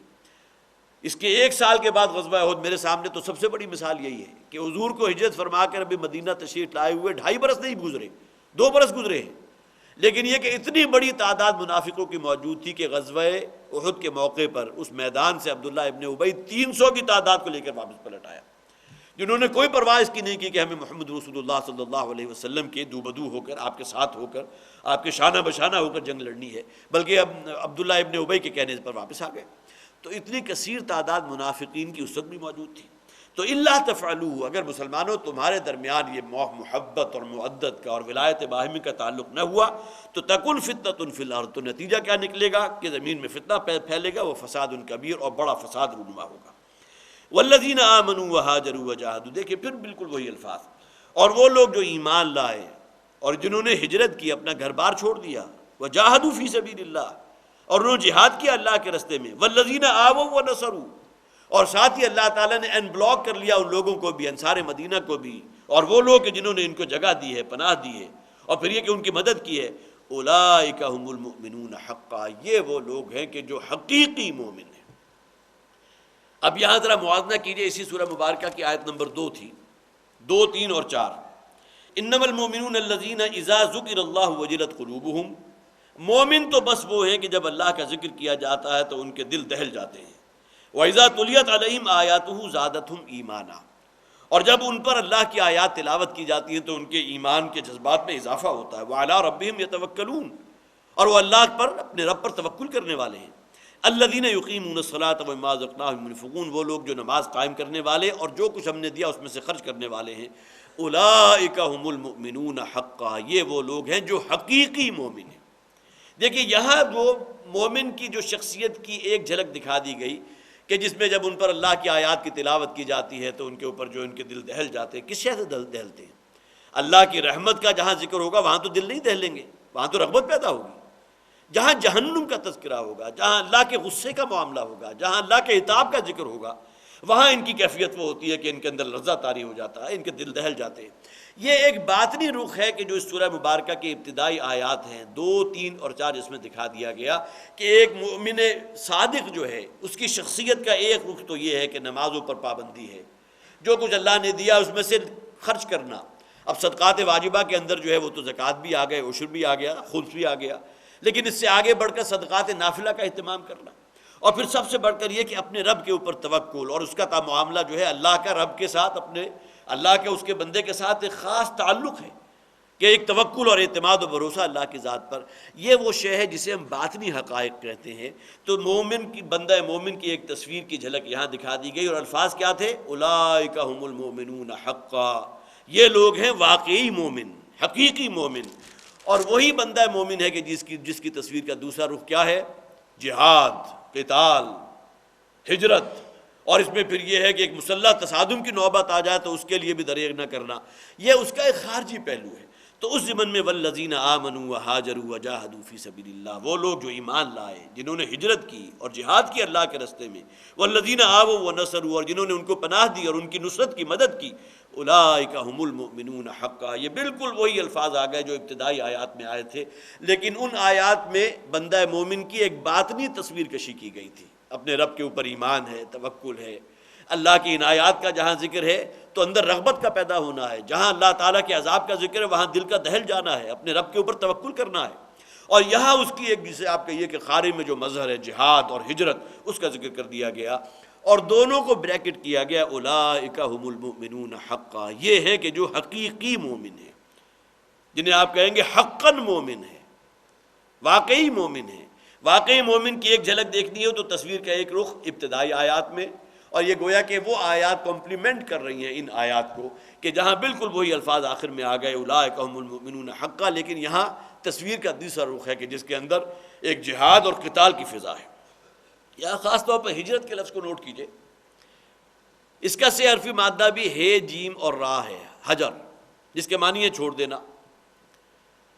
اس کے 1 سال کے بعد غزوہ احد میرے سامنے تو سب سے بڑی مثال یہی ہے کہ حضور کو ہجرت فرما کر ابھی مدینہ تشریف لائے ہوئے 2.5 برس نہیں گزرے، 2 برس گزرے ہیں، لیکن یہ کہ اتنی بڑی تعداد منافقوں کی موجود تھی کہ غزوہ احد کے موقع پر اس میدان سے عبداللہ ابن ابی 300 کی تعداد کو لے کر واپس پلٹ آیا، جنہوں نے کوئی پرواہ اس کی نہیں کی کہ ہمیں محمد رسول اللہ صلی اللہ علیہ وسلم کے دو بدو ہو کر، آپ کے ساتھ ہو کر، آپ کے شانہ بشانہ ہو کر جنگ لڑنی ہے، بلکہ اب عبداللہ ابن ابی کے کہنے پر واپس آ گئے۔ تو اتنی کثیر تعداد منافقین کی اس وقت بھی موجود تھی۔ تو الا تفعلوه، اگر مسلمانوں تمہارے درمیان یہ محبت اور مودت کا اور ولایت باہمی کا تعلق نہ ہوا تو تکن فتنة فی الارض، تو نتیجہ کیا نکلے گا کہ زمین میں فتنہ پھیلے گا، وہ فساد کبیر، اور بڑا فساد رونما ہوگا۔ والذین آمنوا وہاجروا وجاہدوا، دیکھیں پھر بالکل وہی الفاظ، اور وہ لوگ جو ایمان لائے اور جنہوں نے ہجرت کی، اپنا گھر بار چھوڑ دیا، وجاہدوا فی سبیل اللہ، اور انہوں نے جہاد کیا اللہ کے راستے میں، والذین آووا ونصروا، اور ساتھ ہی اللہ تعالیٰ نے ان بلاک کر لیا ان لوگوں کو بھی، انصار مدینہ کو بھی، اور وہ لوگ جنہوں نے ان کو جگہ دی ہے، پناہ دی ہے، اور پھر یہ کہ ان کی مدد کی ہے، اولئک هم المؤمنون حقا، یہ وہ لوگ ہیں کہ جو حقیقی مومن ہیں۔ اب یہاں ذرا موازنہ کیجئے، اسی سورہ مبارکہ کی آیت نمبر 2 تھی، 2، 3 اور 4، انما المؤمنون الذین اذا ذکر اللہ وجلت قلوبہم، مومن تو بس وہ ہیں کہ جب اللہ کا ذکر کیا جاتا ہے تو ان کے دل دہل جاتے ہیں۔ وَإِذَا تُلِيَتْ عَلَيْهِمْ آيَاتُهُ زَادَتْهُمْ ایمانا، اور جب ان پر اللہ کی آیات تلاوت کی جاتی ہیں تو ان کے ایمان کے جذبات میں اضافہ ہوتا ہے۔ وَعَلَىٰ رَبِّهِمْ يَتَوَكَّلُونَ، اور وہ اللہ پر اپنے رب پر توکل کرنے والے ہیں۔ الَّذِينَ يُقِيمُونَ الصَّلَاةَ وَمِمَّا رَزَقْنَاهُمْ يُنْفِقُونَ، وہ لوگ جو نماز قائم کرنے والے اور جو کچھ ہم نے دیا اس میں سے خرچ کرنے والے ہیں۔ أُولَٰئِكَ هُمُ الْمُؤْمِنُونَ حَقًّا، یہ وہ لوگ ہیں جو حقیقی مومن ہیں۔ دیکھیے یہاں وہ مومن کی جو شخصیت کی ایک جھلک دکھا دی گئی کہ جس میں جب ان پر اللہ کی آیات کی تلاوت کی جاتی ہے تو ان کے اوپر جو ان کے دل دہل جاتے ہیں۔ کس شے سے دل دہلتے ہیں؟ اللہ کی رحمت کا جہاں ذکر ہوگا وہاں تو دل نہیں دہلیں گے، وہاں تو رغبت پیدا ہوگی۔ جہاں جہنم کا تذکرہ ہوگا، جہاں اللہ کے غصے کا معاملہ ہوگا، جہاں اللہ کے عتاب کا ذکر ہوگا، وہاں ان کی کیفیت وہ ہوتی ہے کہ ان کے اندر لرزہ طاری ہو جاتا ہے، ان کے دل دہل جاتے ہیں۔ یہ ایک باطنی رخ ہے کہ جو اس سورہ مبارکہ کی ابتدائی آیات ہیں 2، 3 اور 4 اس میں دکھا دیا گیا کہ ایک مومن صادق جو ہے اس کی شخصیت کا ایک رخ تو یہ ہے کہ نمازوں پر پابندی ہے، جو کچھ اللہ نے دیا اس میں سے خرچ کرنا۔ اب صدقات واجبہ کے اندر جو ہے وہ تو زکوٰۃ بھی آ گئے، عشر بھی آ گیا، خمس بھی آ گیا، لیکن اس سے آگے بڑھ کر صدقات نافلہ کا اہتمام کرنا، اور پھر سب سے بڑھ کر یہ کہ اپنے رب کے اوپر توکل، اور اس کا معاملہ جو ہے اللہ کا رب کے ساتھ، اپنے اللہ کے اس کے بندے کے ساتھ ایک خاص تعلق ہے کہ ایک توکل اور اعتماد و بھروسہ اللہ کی ذات پر۔ یہ وہ شے ہے جسے ہم باطنی حقائق کہتے ہیں۔ تو مومن کی، بندہ مومن کی ایک تصویر کی جھلک یہاں دکھا دی گئی، اور الفاظ کیا تھے؟ اولئک هم المؤمنون حقا، یہ لوگ ہیں واقعی مومن، حقیقی مومن۔ اور وہی بندہ مومن ہے کہ جس کی تصویر کا دوسرا رخ کیا ہے؟ جہاد، قتال، ہجرت، اور اس میں پھر یہ ہے کہ ایک مسلح تصادم کی نوبت آ جائے تو اس کے لیے بھی دریغ نہ کرنا، یہ اس کا ایک خارجی پہلو ہے۔ تو اس ضمن میں والذین آمنوا وہاجروا وجاہدوا فی سبیل اللہ، وہ لوگ جو ایمان لائے، جنہوں نے ہجرت کی اور جہاد کی اللہ کے راستے میں، والذین آووا ونصروا، اور جنہوں نے ان کو پناہ دی اور ان کی نصرت کی مدد کی، اولئک هم المؤمنون حقا، یہ بالکل وہی الفاظ آ گئے جو ابتدائی آیات میں آئے تھے، لیکن ان آیات میں بندہ مومن کی ایک باطنی تصویر کشی کی گئی تھی۔ اپنے رب کے اوپر ایمان ہے، توکل ہے، اللہ کی عنایات کا جہاں ذکر ہے تو اندر رغبت کا پیدا ہونا ہے، جہاں اللہ تعالیٰ کے عذاب کا ذکر ہے وہاں دل کا دہل جانا ہے، اپنے رب کے اوپر توکل کرنا ہے، اور یہاں اس کی ایک جسے آپ کہیے کہ خارج میں جو مظہر ہے جہاد اور ہجرت، اس کا ذکر کر دیا گیا، اور دونوں کو بریکٹ کیا گیا اولئک هم المؤمنون حقا، یہ ہے کہ جو حقیقی مومن ہے، جنہیں آپ کہیں گے حقاً مومن ہے، واقعی مومن ہے۔ واقعی مومن کی ایک جھلک دیکھنی ہو تو تصویر کا ایک رخ ابتدائی آیات میں، اور یہ گویا کہ وہ آیات کمپلیمنٹ کر رہی ہیں ان آیات کو کہ جہاں بالکل وہی الفاظ آخر میں آ گئے اولئک هم المؤمنون حقا، لیکن یہاں تصویر کا دوسرا رخ ہے کہ جس کے اندر ایک جہاد اور قتال کی فضا ہے۔ یہاں خاص طور پر ہجرت کے لفظ کو نوٹ کیجئے، اس کا سے حرفی مادہ بھی ہے، جیم اور را ہے، حجر، جس کے معنی ہے چھوڑ دینا۔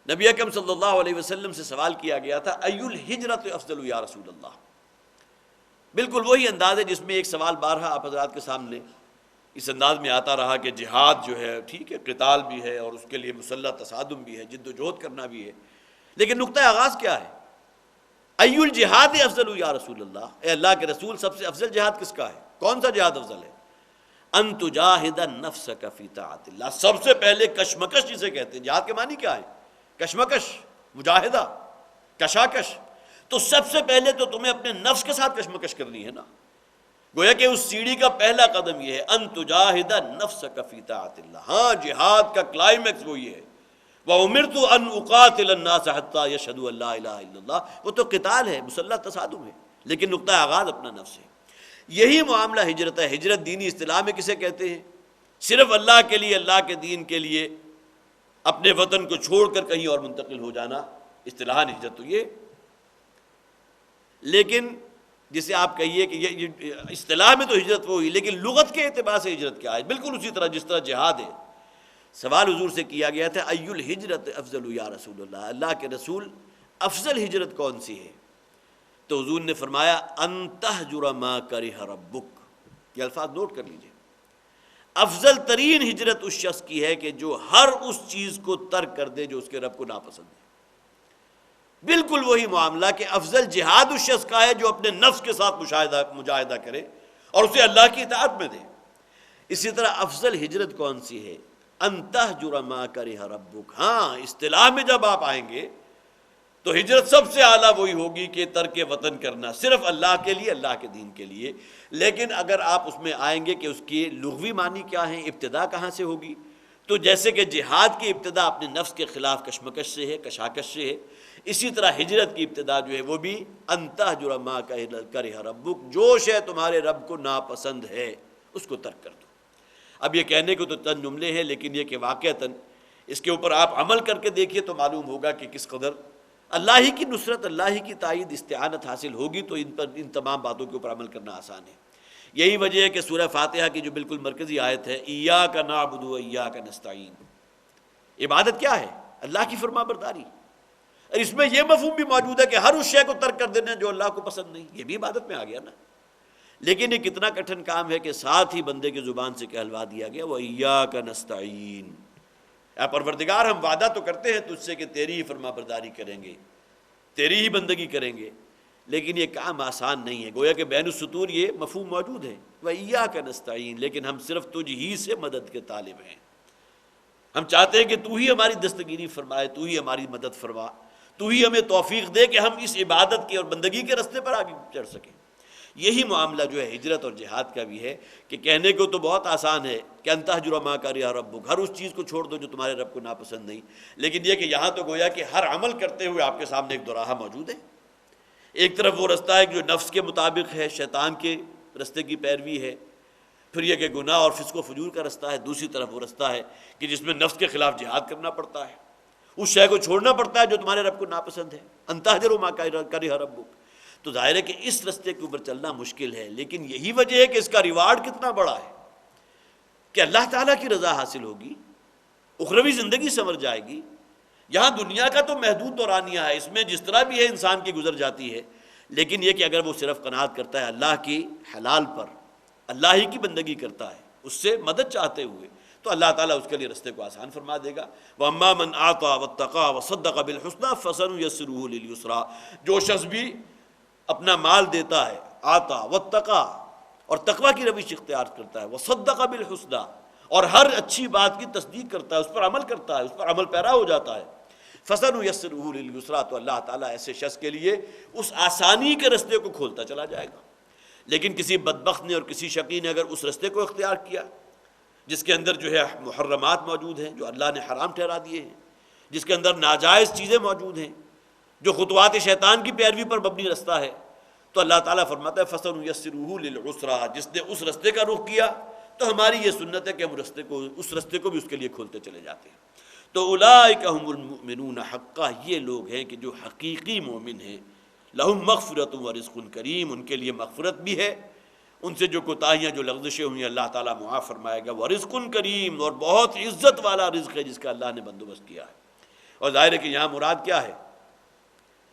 نبی اکرم صلی اللہ علیہ وسلم سے سوال کیا گیا تھا ای الہجرت افضل یا رسول اللہ، بالکل وہی انداز ہے جس میں ایک سوال بارہا آپ حضرات کے سامنے اس انداز میں آتا رہا کہ جہاد جو ہے ٹھیک ہے، قتال بھی ہے اور اس کے لیے مسلح تصادم بھی ہے، جد و جہد کرنا بھی ہے، لیکن نقطہ آغاز کیا ہے؟ ای الجہاد افضل یا رسول اللہ، اے اللہ کے رسول سب سے افضل جہاد کس کا ہے؟ کون سا جہاد افضل ہے؟ ان تجاہد نفسک فی طاعت اللہ، سب سے پہلے کشمکش جسے کہتے ہیں، جہاد کے معنی کیا ہے؟ کشمکش، مجاہدہ، کشاکش، تو سب سے پہلے تو تمہیں اپنے نفس کے ساتھ کشمکش کرنی ہے نا، گویا کہ اس سیڑھی کا پہلا قدم یہ ہے ان تجاہد نفسک فی طاعت اللہ۔ ہاں جہاد کا کلائمیکس وہ یہ ہے وَأُمِرْتُ أَنْ أُقَاتِلَ النَّاسَ حَتَّى يَشْهَدُوا أَن لَا إِلَهَ إِلَّا اللَّهُ، وہ تو قتال ہے، مسلح تصادم ہے، لیکن نقطہ آغاز اپنا نفس ہے۔ یہی معاملہ ہجرت ہے۔ ہجرت دینی اصطلاح میں کسے کہتے ہیں؟ صرف اللہ کے لیے، اللہ کے دین کے لیے اپنے وطن کو چھوڑ کر کہیں اور منتقل ہو جانا، اصطلاحاً ہجرت تو یہ۔ لیکن جسے آپ کہیے کہ یہ اصطلاح میں تو ہجرت وہ ہوئی، لیکن لغت کے اعتبار سے ہجرت کیا ہے؟ بالکل اسی طرح جس طرح جہاد ہے۔ سوال حضور سے کیا گیا تھا ای الہجرت افضل یا رسول اللہ، اللہ کے رسول افضل ہجرت کون سی ہے؟ تو حضور نے فرمایا ان تہجر ما کرہ ربک، یہ الفاظ نوٹ کر لیجئے، افضل ترین ہجرت اس شخص کی ہے کہ جو ہر اس چیز کو ترک کر دے جو اس کے رب کو ناپسند ہے۔ بالکل وہی معاملہ کہ افضل جہاد اس شخص کا ہے جو اپنے نفس کے ساتھ مجاہدہ کرے اور اسے اللہ کی اطاعت میں دے۔ اسی طرح افضل ہجرت کون سی ہے؟ ان تہجر ما کرہ ربک، ہاں اصطلاح میں جب آپ آئیں گے تو ہجرت سب سے اعلیٰ وہی ہوگی کہ ترک وطن کرنا صرف اللہ کے لیے، اللہ کے دین کے لیے۔ لیکن اگر آپ اس میں آئیں گے کہ اس کی لغوی معنی کیا ہیں، ابتدا کہاں سے ہوگی، تو جیسے کہ جہاد کی ابتدا اپنے نفس کے خلاف کشمکش سے ہے، کشاکش سے ہے، اسی طرح ہجرت کی ابتدا جو ہے وہ بھی ان تہجر ما کرہ ربک، جو شے تمہارے رب کو ناپسند ہے اس کو ترک کر دو۔ اب یہ کہنے کو تو چند جملے ہیں، لیکن یہ کہ واقعتاً اس کے اوپر آپ عمل کر کے دیکھیے تو معلوم ہوگا کہ کس قدر اللہ ہی کی نصرت، اللہ ہی کی تائید، استعانت حاصل ہوگی تو ان تمام باتوں کے اوپر عمل کرنا آسان ہے۔ یہی وجہ ہے کہ سورہ فاتحہ کی جو بالکل مرکزی آیت ہے، ایاک نعبد و ایاک نستعین، عبادت کیا ہے؟ اللہ کی فرما برداری، اور اس میں یہ مفہوم بھی موجود ہے کہ ہر اس شے کو ترک کر دینا جو اللہ کو پسند نہیں، یہ بھی عبادت میں آ گیا نا۔ لیکن یہ کتنا کٹھن کام ہے کہ ساتھ ہی بندے کی زبان سے کہلوا دیا گیا وَإِيَّاكَ نَسْتَعِينُ، اے پروردگار ہم وعدہ تو کرتے ہیں تجھ سے کہ تیری ہی فرما برداری کریں گے، تیری ہی بندگی کریں گے، لیکن یہ کام آسان نہیں ہے۔ گویا کہ بین السطور یہ مفہوم موجود ہے وَإِيَّاكَ نَسْتَعِينُ، لیکن ہم صرف تجھ ہی سے مدد کے طالب ہیں، ہم چاہتے ہیں کہ تو ہی ہماری دستگیری فرمائے، تو ہی ہماری مدد فرما، تو ہی ہمیں توفیق دے کہ ہم اس عبادت کے اور بندگی کے راستے پر آگے چڑھ سکیں۔ یہی معاملہ جو ہے ہجرت اور جہاد کا بھی ہے کہ کہنے کو تو بہت آسان ہے کہ ان تہجر ما کرہ ربک، ہر اس چیز کو چھوڑ دو جو تمہارے رب کو ناپسند نہیں، لیکن یہ کہ یہاں تو گویا کہ ہر عمل کرتے ہوئے آپ کے سامنے ایک دوراہا موجود ہے۔ ایک طرف وہ رستہ ہے جو نفس کے مطابق ہے، شیطان کے رستے کی پیروی ہے، پھر یہ کہ گناہ اور فسق و فجور کا رستہ ہے، دوسری طرف وہ رستہ ہے کہ جس میں نفس کے خلاف جہاد کرنا پڑتا ہے، اس شے کو چھوڑنا پڑتا ہے جو تمہارے رب کو ناپسند ہے، ان تہجر ما کرہ ربک۔ تو ظاہر ہے کہ اس رستے کے اوپر چلنا مشکل ہے، لیکن یہی وجہ ہے کہ اس کا ریوارڈ کتنا بڑا ہے کہ اللہ تعالیٰ کی رضا حاصل ہوگی، اخروی زندگی سنور جائے گی۔ یہاں دنیا کا تو محدود دورانیہ ہے، اس میں جس طرح بھی ہے انسان کی گزر جاتی ہے، لیکن یہ کہ اگر وہ صرف قناعت کرتا ہے اللہ کی حلال پر، اللہ ہی کی بندگی کرتا ہے اس سے مدد چاہتے ہوئے، تو اللہ تعالیٰ اس کے لیے رستے کو آسان فرما دے گا۔ وَأَمَّا مَنْ أَعْطَىٰ وَاتَّقَىٰ وَصَدَّقَ بِالْحُسْنَىٰ فَسَنُيَسِّرُهُ لِلْيُسْرَىٰ، جو شخص بھی اپنا مال دیتا ہے، آتا واتقا، اور تقوی کی روش اختیار کرتا ہے، وصدق بالحسنى، اور ہر اچھی بات کی تصدیق کرتا ہے، اس پر عمل کرتا ہے، اس پر عمل پیرا ہو جاتا ہے، فَسَنُيَسِّرُهُ لِلْيُسْرَىٰ، تو اللہ تعالیٰ ایسے شخص کے لیے اس آسانی کے رستے کو کھولتا چلا جائے گا۔ لیکن کسی بدبخت نے اور کسی شقی نے اگر اس رستے کو اختیار کیا جس کے اندر جو ہے محرمات موجود ہیں جو اللہ نے حرام ٹھہرا دیے ہیں، جس کے اندر ناجائز چیزیں موجود ہیں، جو خطوات شیطان کی پیروی پر مبنی رستہ ہے، تو اللہ تعالیٰ فرماتا ہے فَسَنُيَسِّرُهُ لِلْعُسْرَىٰ، جس نے اس رستے کا رخ کیا تو ہماری یہ سنت ہے کہ ہم اس رستے کو بھی اس کے لیے کھولتے چلے جاتے ہیں۔ تو اولئک هم المؤمنون حقا، یہ لوگ ہیں کہ جو حقیقی مومن ہیں، لہم مغفرۃ ورزق کریم، ان کے لیے مغفرت بھی ہے، ان سے جو کوتاہیاں جو لغزشیں ہوئی اللہ تعالیٰ معاف فرمائے گا، ورزق کریم، اور بہت عزت والا رزق ہے جس کا اللہ نے بندوبست کیا ہے۔ اور ظاہر ہے کہ یہاں مراد کیا ہے،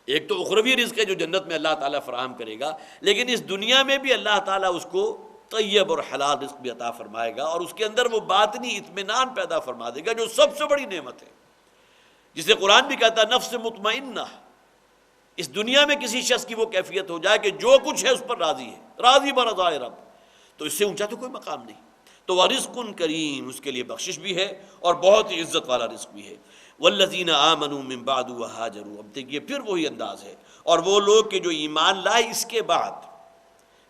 ایک تو اخروی رزق ہے جو جنت میں اللہ تعالیٰ فراہم کرے گا، لیکن اس دنیا میں بھی اللہ تعالیٰ اس کو طیب اور حلال رزق بھی عطا فرمائے گا، اور اس کے اندر وہ باطنی اطمینان پیدا فرما دے گا جو سب سے بڑی نعمت ہے، جسے قرآن بھی کہتا ہے نفس مطمئنہ۔ اس دنیا میں کسی شخص کی وہ کیفیت ہو جائے کہ جو کچھ ہے اس پر راضی ہے، راضی برضا رب، تو اس سے اونچا تو کوئی مقام نہیں۔ تو ورزق کریم، اس کے لیے بخشش بھی ہے اور بہت ہی عزت والا رزق بھی ہے۔ والذین آمنوا من بعد وہاجروا، اب دیکھیے پھر وہی انداز ہے، اور وہ لوگ کہ جو ایمان لائے اس کے بعد،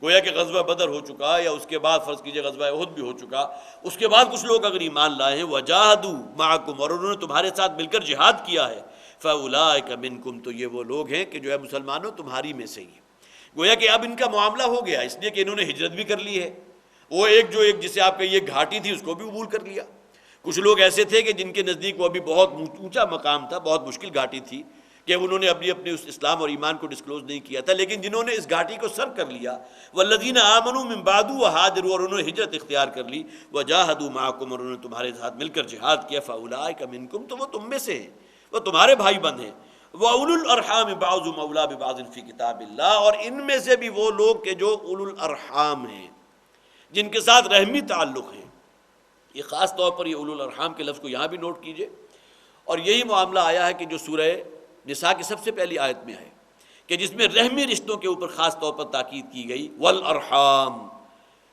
گویا کہ غزوہ بدر ہو چکا یا اس کے بعد فرض کیجئے غزوہ احد بھی ہو چکا، اس کے بعد کچھ لوگ اگر ایمان لائے ہیں وجاہدوا معکم، اور انہوں نے تمہارے ساتھ مل کر جہاد کیا ہے، فاولئک منکم، تو یہ وہ لوگ ہیں کہ جو ہے مسلمانوں تمہاری میں سے ہی، گویا کہ اب ان کا معاملہ ہو گیا، اس لیے کہ انہوں نے ہجرت بھی کر لی ہے، وہ ایک جسے آپ کہیے گھاٹی تھی اس کو بھی عبور کر لیا۔ کچھ لوگ ایسے تھے کہ جن کے نزدیک وہ ابھی بہت اونچا مقام تھا، بہت مشکل گھاٹی تھی کہ انہوں نے اپنی اس اسلام اور ایمان کو ڈسکلوز نہیں کیا تھا، لیکن جنہوں نے اس گھاٹی کو سر کر لیا، والذین آمنوا من بعد وہاجروا، اور انہوں نے ہجرت اختیار کر لی، وجاہدوا معکم، اور انہوں نے تمہارے ساتھ مل کر جہاد کیا، فاولئک منکم، تو وہ تم میں سے ہیں، وہ تمہارے بھائی بند ہیں، واولو الارحام بعضهم اولی ببعض فی کتاب اللہ، اور ان میں سے بھی وہ لوگ کہ جو اولو الارحام ہیں، جن کے ساتھ رحمی تعلق ہے، یہ خاص طور پر یہ اولو الارحام کے لفظ کو یہاں بھی نوٹ کیجئے، اور یہی معاملہ آیا ہے کہ جو سورہ نساء کی سب سے پہلی آیت میں ہے کہ جس میں رحمی رشتوں کے اوپر خاص طور پر تاکید کی گئی، والارحام،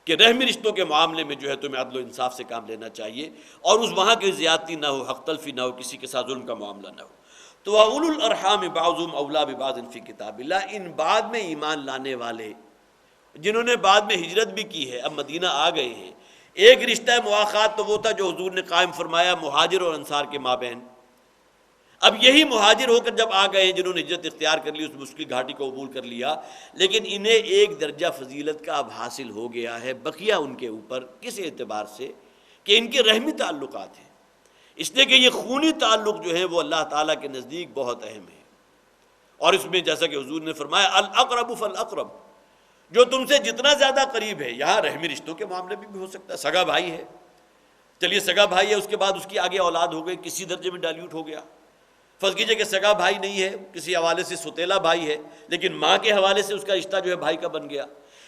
کہ رحمی رشتوں کے معاملے میں جو ہے تمہیں عدل و انصاف سے کام لینا چاہیے، اور اس وہاں کی زیادتی نہ ہو، حق تلفی نہ ہو، کسی کے ساتھ ظلم کا معاملہ نہ ہو۔ تو اولو الارحام بعضهم اولا ببعض فی کتاب اللہ، ان بعد میں ایمان لانے والے جنہوں نے بعد میں ہجرت بھی کی ہے، اب مدینہ آ گئے ہیں، ایک رشتہ مواخات تو وہ تھا جو حضور نے قائم فرمایا مہاجر اور انصار کے مابین۔ اب یہی مہاجر ہو کر جب آ گئے ہیں جنہوں نے ہجرت اختیار کر لی، اس مشکل گھاٹی کو عبور کر لیا، لیکن انہیں ایک درجہ فضیلت کا اب حاصل ہو گیا ہے بقیہ ان کے اوپر، کس اعتبار سے کہ ان کے رحمی تعلقات ہیں، اس لیے کہ یہ خونی تعلق جو ہیں وہ اللہ تعالیٰ کے نزدیک بہت اہم ہے۔ اور اس میں جیسا کہ حضور نے فرمایا الاقرب فالاقرب، جو تم سے جتنا زیادہ قریب ہے، یہاں رحمی رشتوں کے معاملے میں بھی ہو سکتا ہے، سگا بھائی ہے، چلیے سگا بھائی ہے، اس کے بعد اس کی آگے اولاد ہو گئی، کسی درجے میں ڈائلیوٹ ہو گیا، فرض کیجئے کہ سگا بھائی نہیں ہے، کسی حوالے سے ستیلا بھائی ہے، لیکن ماں کے حوالے سے اس کا رشتہ جو ہے بھائی کا بن گیا۔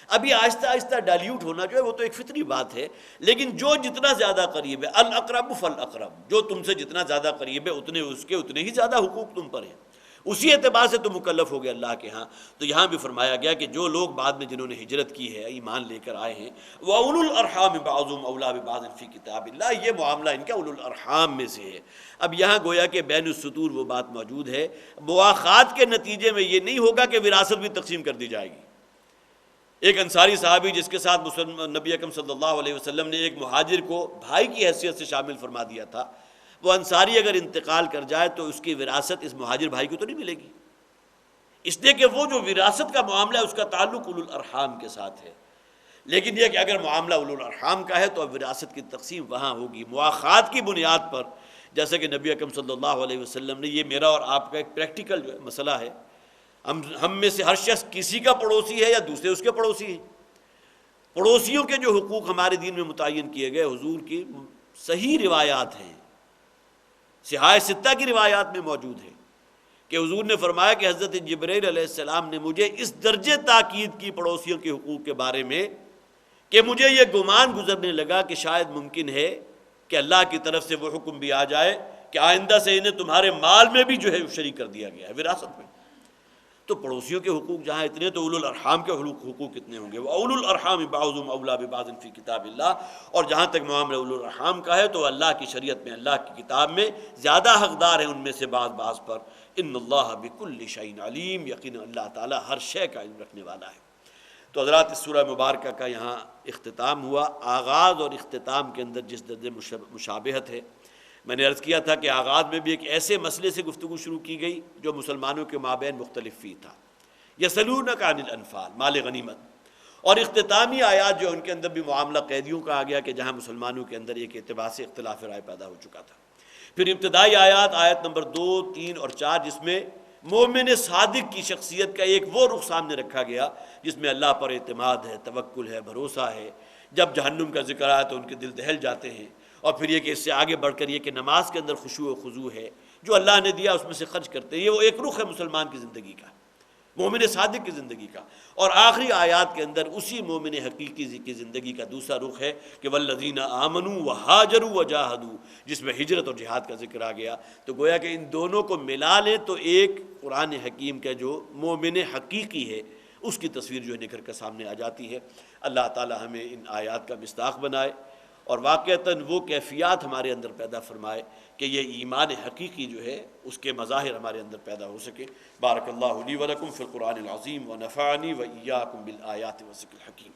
اب یہ آہستہ آہستہ ڈائلیوٹ ہونا جو ہے وہ تو ایک فطری بات ہے، لیکن جو جتنا زیادہ قریب ہے، الاقرب فالاقرب، جو تم سے جتنا زیادہ قریب ہے اتنے اس کے اتنے ہی زیادہ حقوق تم پر ہیں، اسی اعتبار سے تم مکلف ہو گئے اللہ کے ہاں۔ تو یہاں بھی فرمایا گیا کہ جو لوگ بعد میں جنہوں نے ہجرت کی ہے، ایمان لے کر آئے ہیں، وَأُولُو الْأَرْحَامِ بَعْضُهُمْ أَوْلَىٰ بِبَعْضٍ فِي کتاب اللہ، یہ معاملہ ان کا اولو الارحام میں سے ہے۔ اب یہاں گویا کہ بین السطور وہ بات موجود ہے، مواخات کے نتیجے میں یہ نہیں ہوگا کہ وراثت بھی تقسیم کر دی جائے گی۔ ایک انصاری صحابی جس کے ساتھ نبی اکرم صلی اللہ علیہ وسلم نے ایک مہاجر کو بھائی کی حیثیت سے شامل فرما دیا تھا، وہ انصاری اگر انتقال کر جائے تو اس کی وراثت اس مہاجر بھائی کو تو نہیں ملے گی، اس لیے کہ وہ جو وراثت کا معاملہ ہے اس کا تعلق اولو الارحام کے ساتھ ہے۔ لیکن یہ کہ اگر معاملہ اولو الارحام کا ہے تو اب وراثت کی تقسیم وہاں ہوگی مواخات کی بنیاد پر، جیسے کہ نبی اکرم صلی اللہ علیہ وسلم نے، یہ میرا اور آپ کا ایک پریکٹیکل جو ہے مسئلہ ہے، ہم میں سے ہر شخص کسی کا پڑوسی ہے یا دوسرے اس کے پڑوسی ہیں۔ پڑوسیوں کے جو حقوق ہمارے دین میں متعین کیے گئے، حضور کی صحیح روایات ہیں، صحاح ستہ کی روایات میں موجود ہے کہ حضور نے فرمایا کہ حضرت جبرائیل علیہ السلام نے مجھے اس درجے تاکید کی پڑوسیوں کے حقوق کے بارے میں کہ مجھے یہ گمان گزرنے لگا کہ شاید ممکن ہے کہ اللہ کی طرف سے وہ حکم بھی آ جائے کہ آئندہ سے انہیں تمہارے مال میں بھی جو ہے شریک کر دیا گیا ہے، وراثت میں۔ تو پڑوسیوں کے حقوق جہاں اتنے تو اولو الارحام کے حقوق کتنے ہوں گے؟ وَأُولُو الْأَرْحَامِ بَعْضُهُمْ أَوْلَىٰ بِبَعْضٍ فِي کتاب اللہ، اور جہاں تک معاملہ اولو الارحام کا ہے تو اللہ کی شریعت میں، اللہ کی کتاب میں زیادہ حقدار ہیں ان میں سے بعض پر۔ ان اللہ بکل شیء علیم، یقینا اللہ تعالیٰ ہر شے کا علم رکھنے والا ہے۔ تو حضرات اس سورہ مبارکہ کا یہاں اختتام ہوا۔ آغاز اور اختتام کے اندر جس درجے مشابہت ہے، میں نے عرض کیا تھا کہ آغاز میں بھی ایک ایسے مسئلے سے گفتگو شروع کی گئی جو مسلمانوں کے مابین مختلف فی تھا، یسألونک عن الانفال، مال غنیمت، اور اختتامی آیات جو ان کے اندر بھی معاملہ قیدیوں کا آ گیا کہ جہاں مسلمانوں کے اندر ایک اعتبار سے اختلاف رائے پیدا ہو چکا تھا۔ پھر ابتدائی آیات، آیت نمبر 2، 3 اور 4، جس میں مومن صادق کی شخصیت کا ایک وہ رخ سامنے رکھا گیا جس میں اللہ پر اعتماد ہے، توکل ہے، بھروسہ ہے۔ جب جہنم کا ذکر آیا تو ان کے دل دہل جاتے ہیں۔ اور پھر یہ کہ اس سے آگے بڑھ کر یہ کہ نماز کے اندر خشوع و خضوع ہے، جو اللہ نے دیا اس میں سے خرچ کرتے ہیں، یہ وہ ایک رخ ہے مسلمان کی زندگی کا، مومن صادق کی زندگی کا۔ اور آخری آیات کے اندر اسی مومن حقیقی کی زندگی کا دوسرا رخ ہے کہ والذین آمنوا وہاجروا وجاہدوا، جس میں ہجرت اور جہاد کا ذکر آ گیا۔ تو گویا کہ ان دونوں کو ملا لیں تو ایک قرآن حکیم کا جو مومن حقیقی ہے اس کی تصویر جو ہے نکھر کر سامنے آ جاتی ہے۔ اللہ تعالی ہمیں ان آیات کا مصداق بنائے اور واقعتاً وہ کیفیات ہمارے اندر پیدا فرمائے کہ یہ ایمان حقیقی جو ہے اس کے مظاہر ہمارے اندر پیدا ہو سکے۔ بارک اللہ لی ولکم فی القرآن العظیم ونفعنی وإیاکم بالآیات والذکر الحکیم۔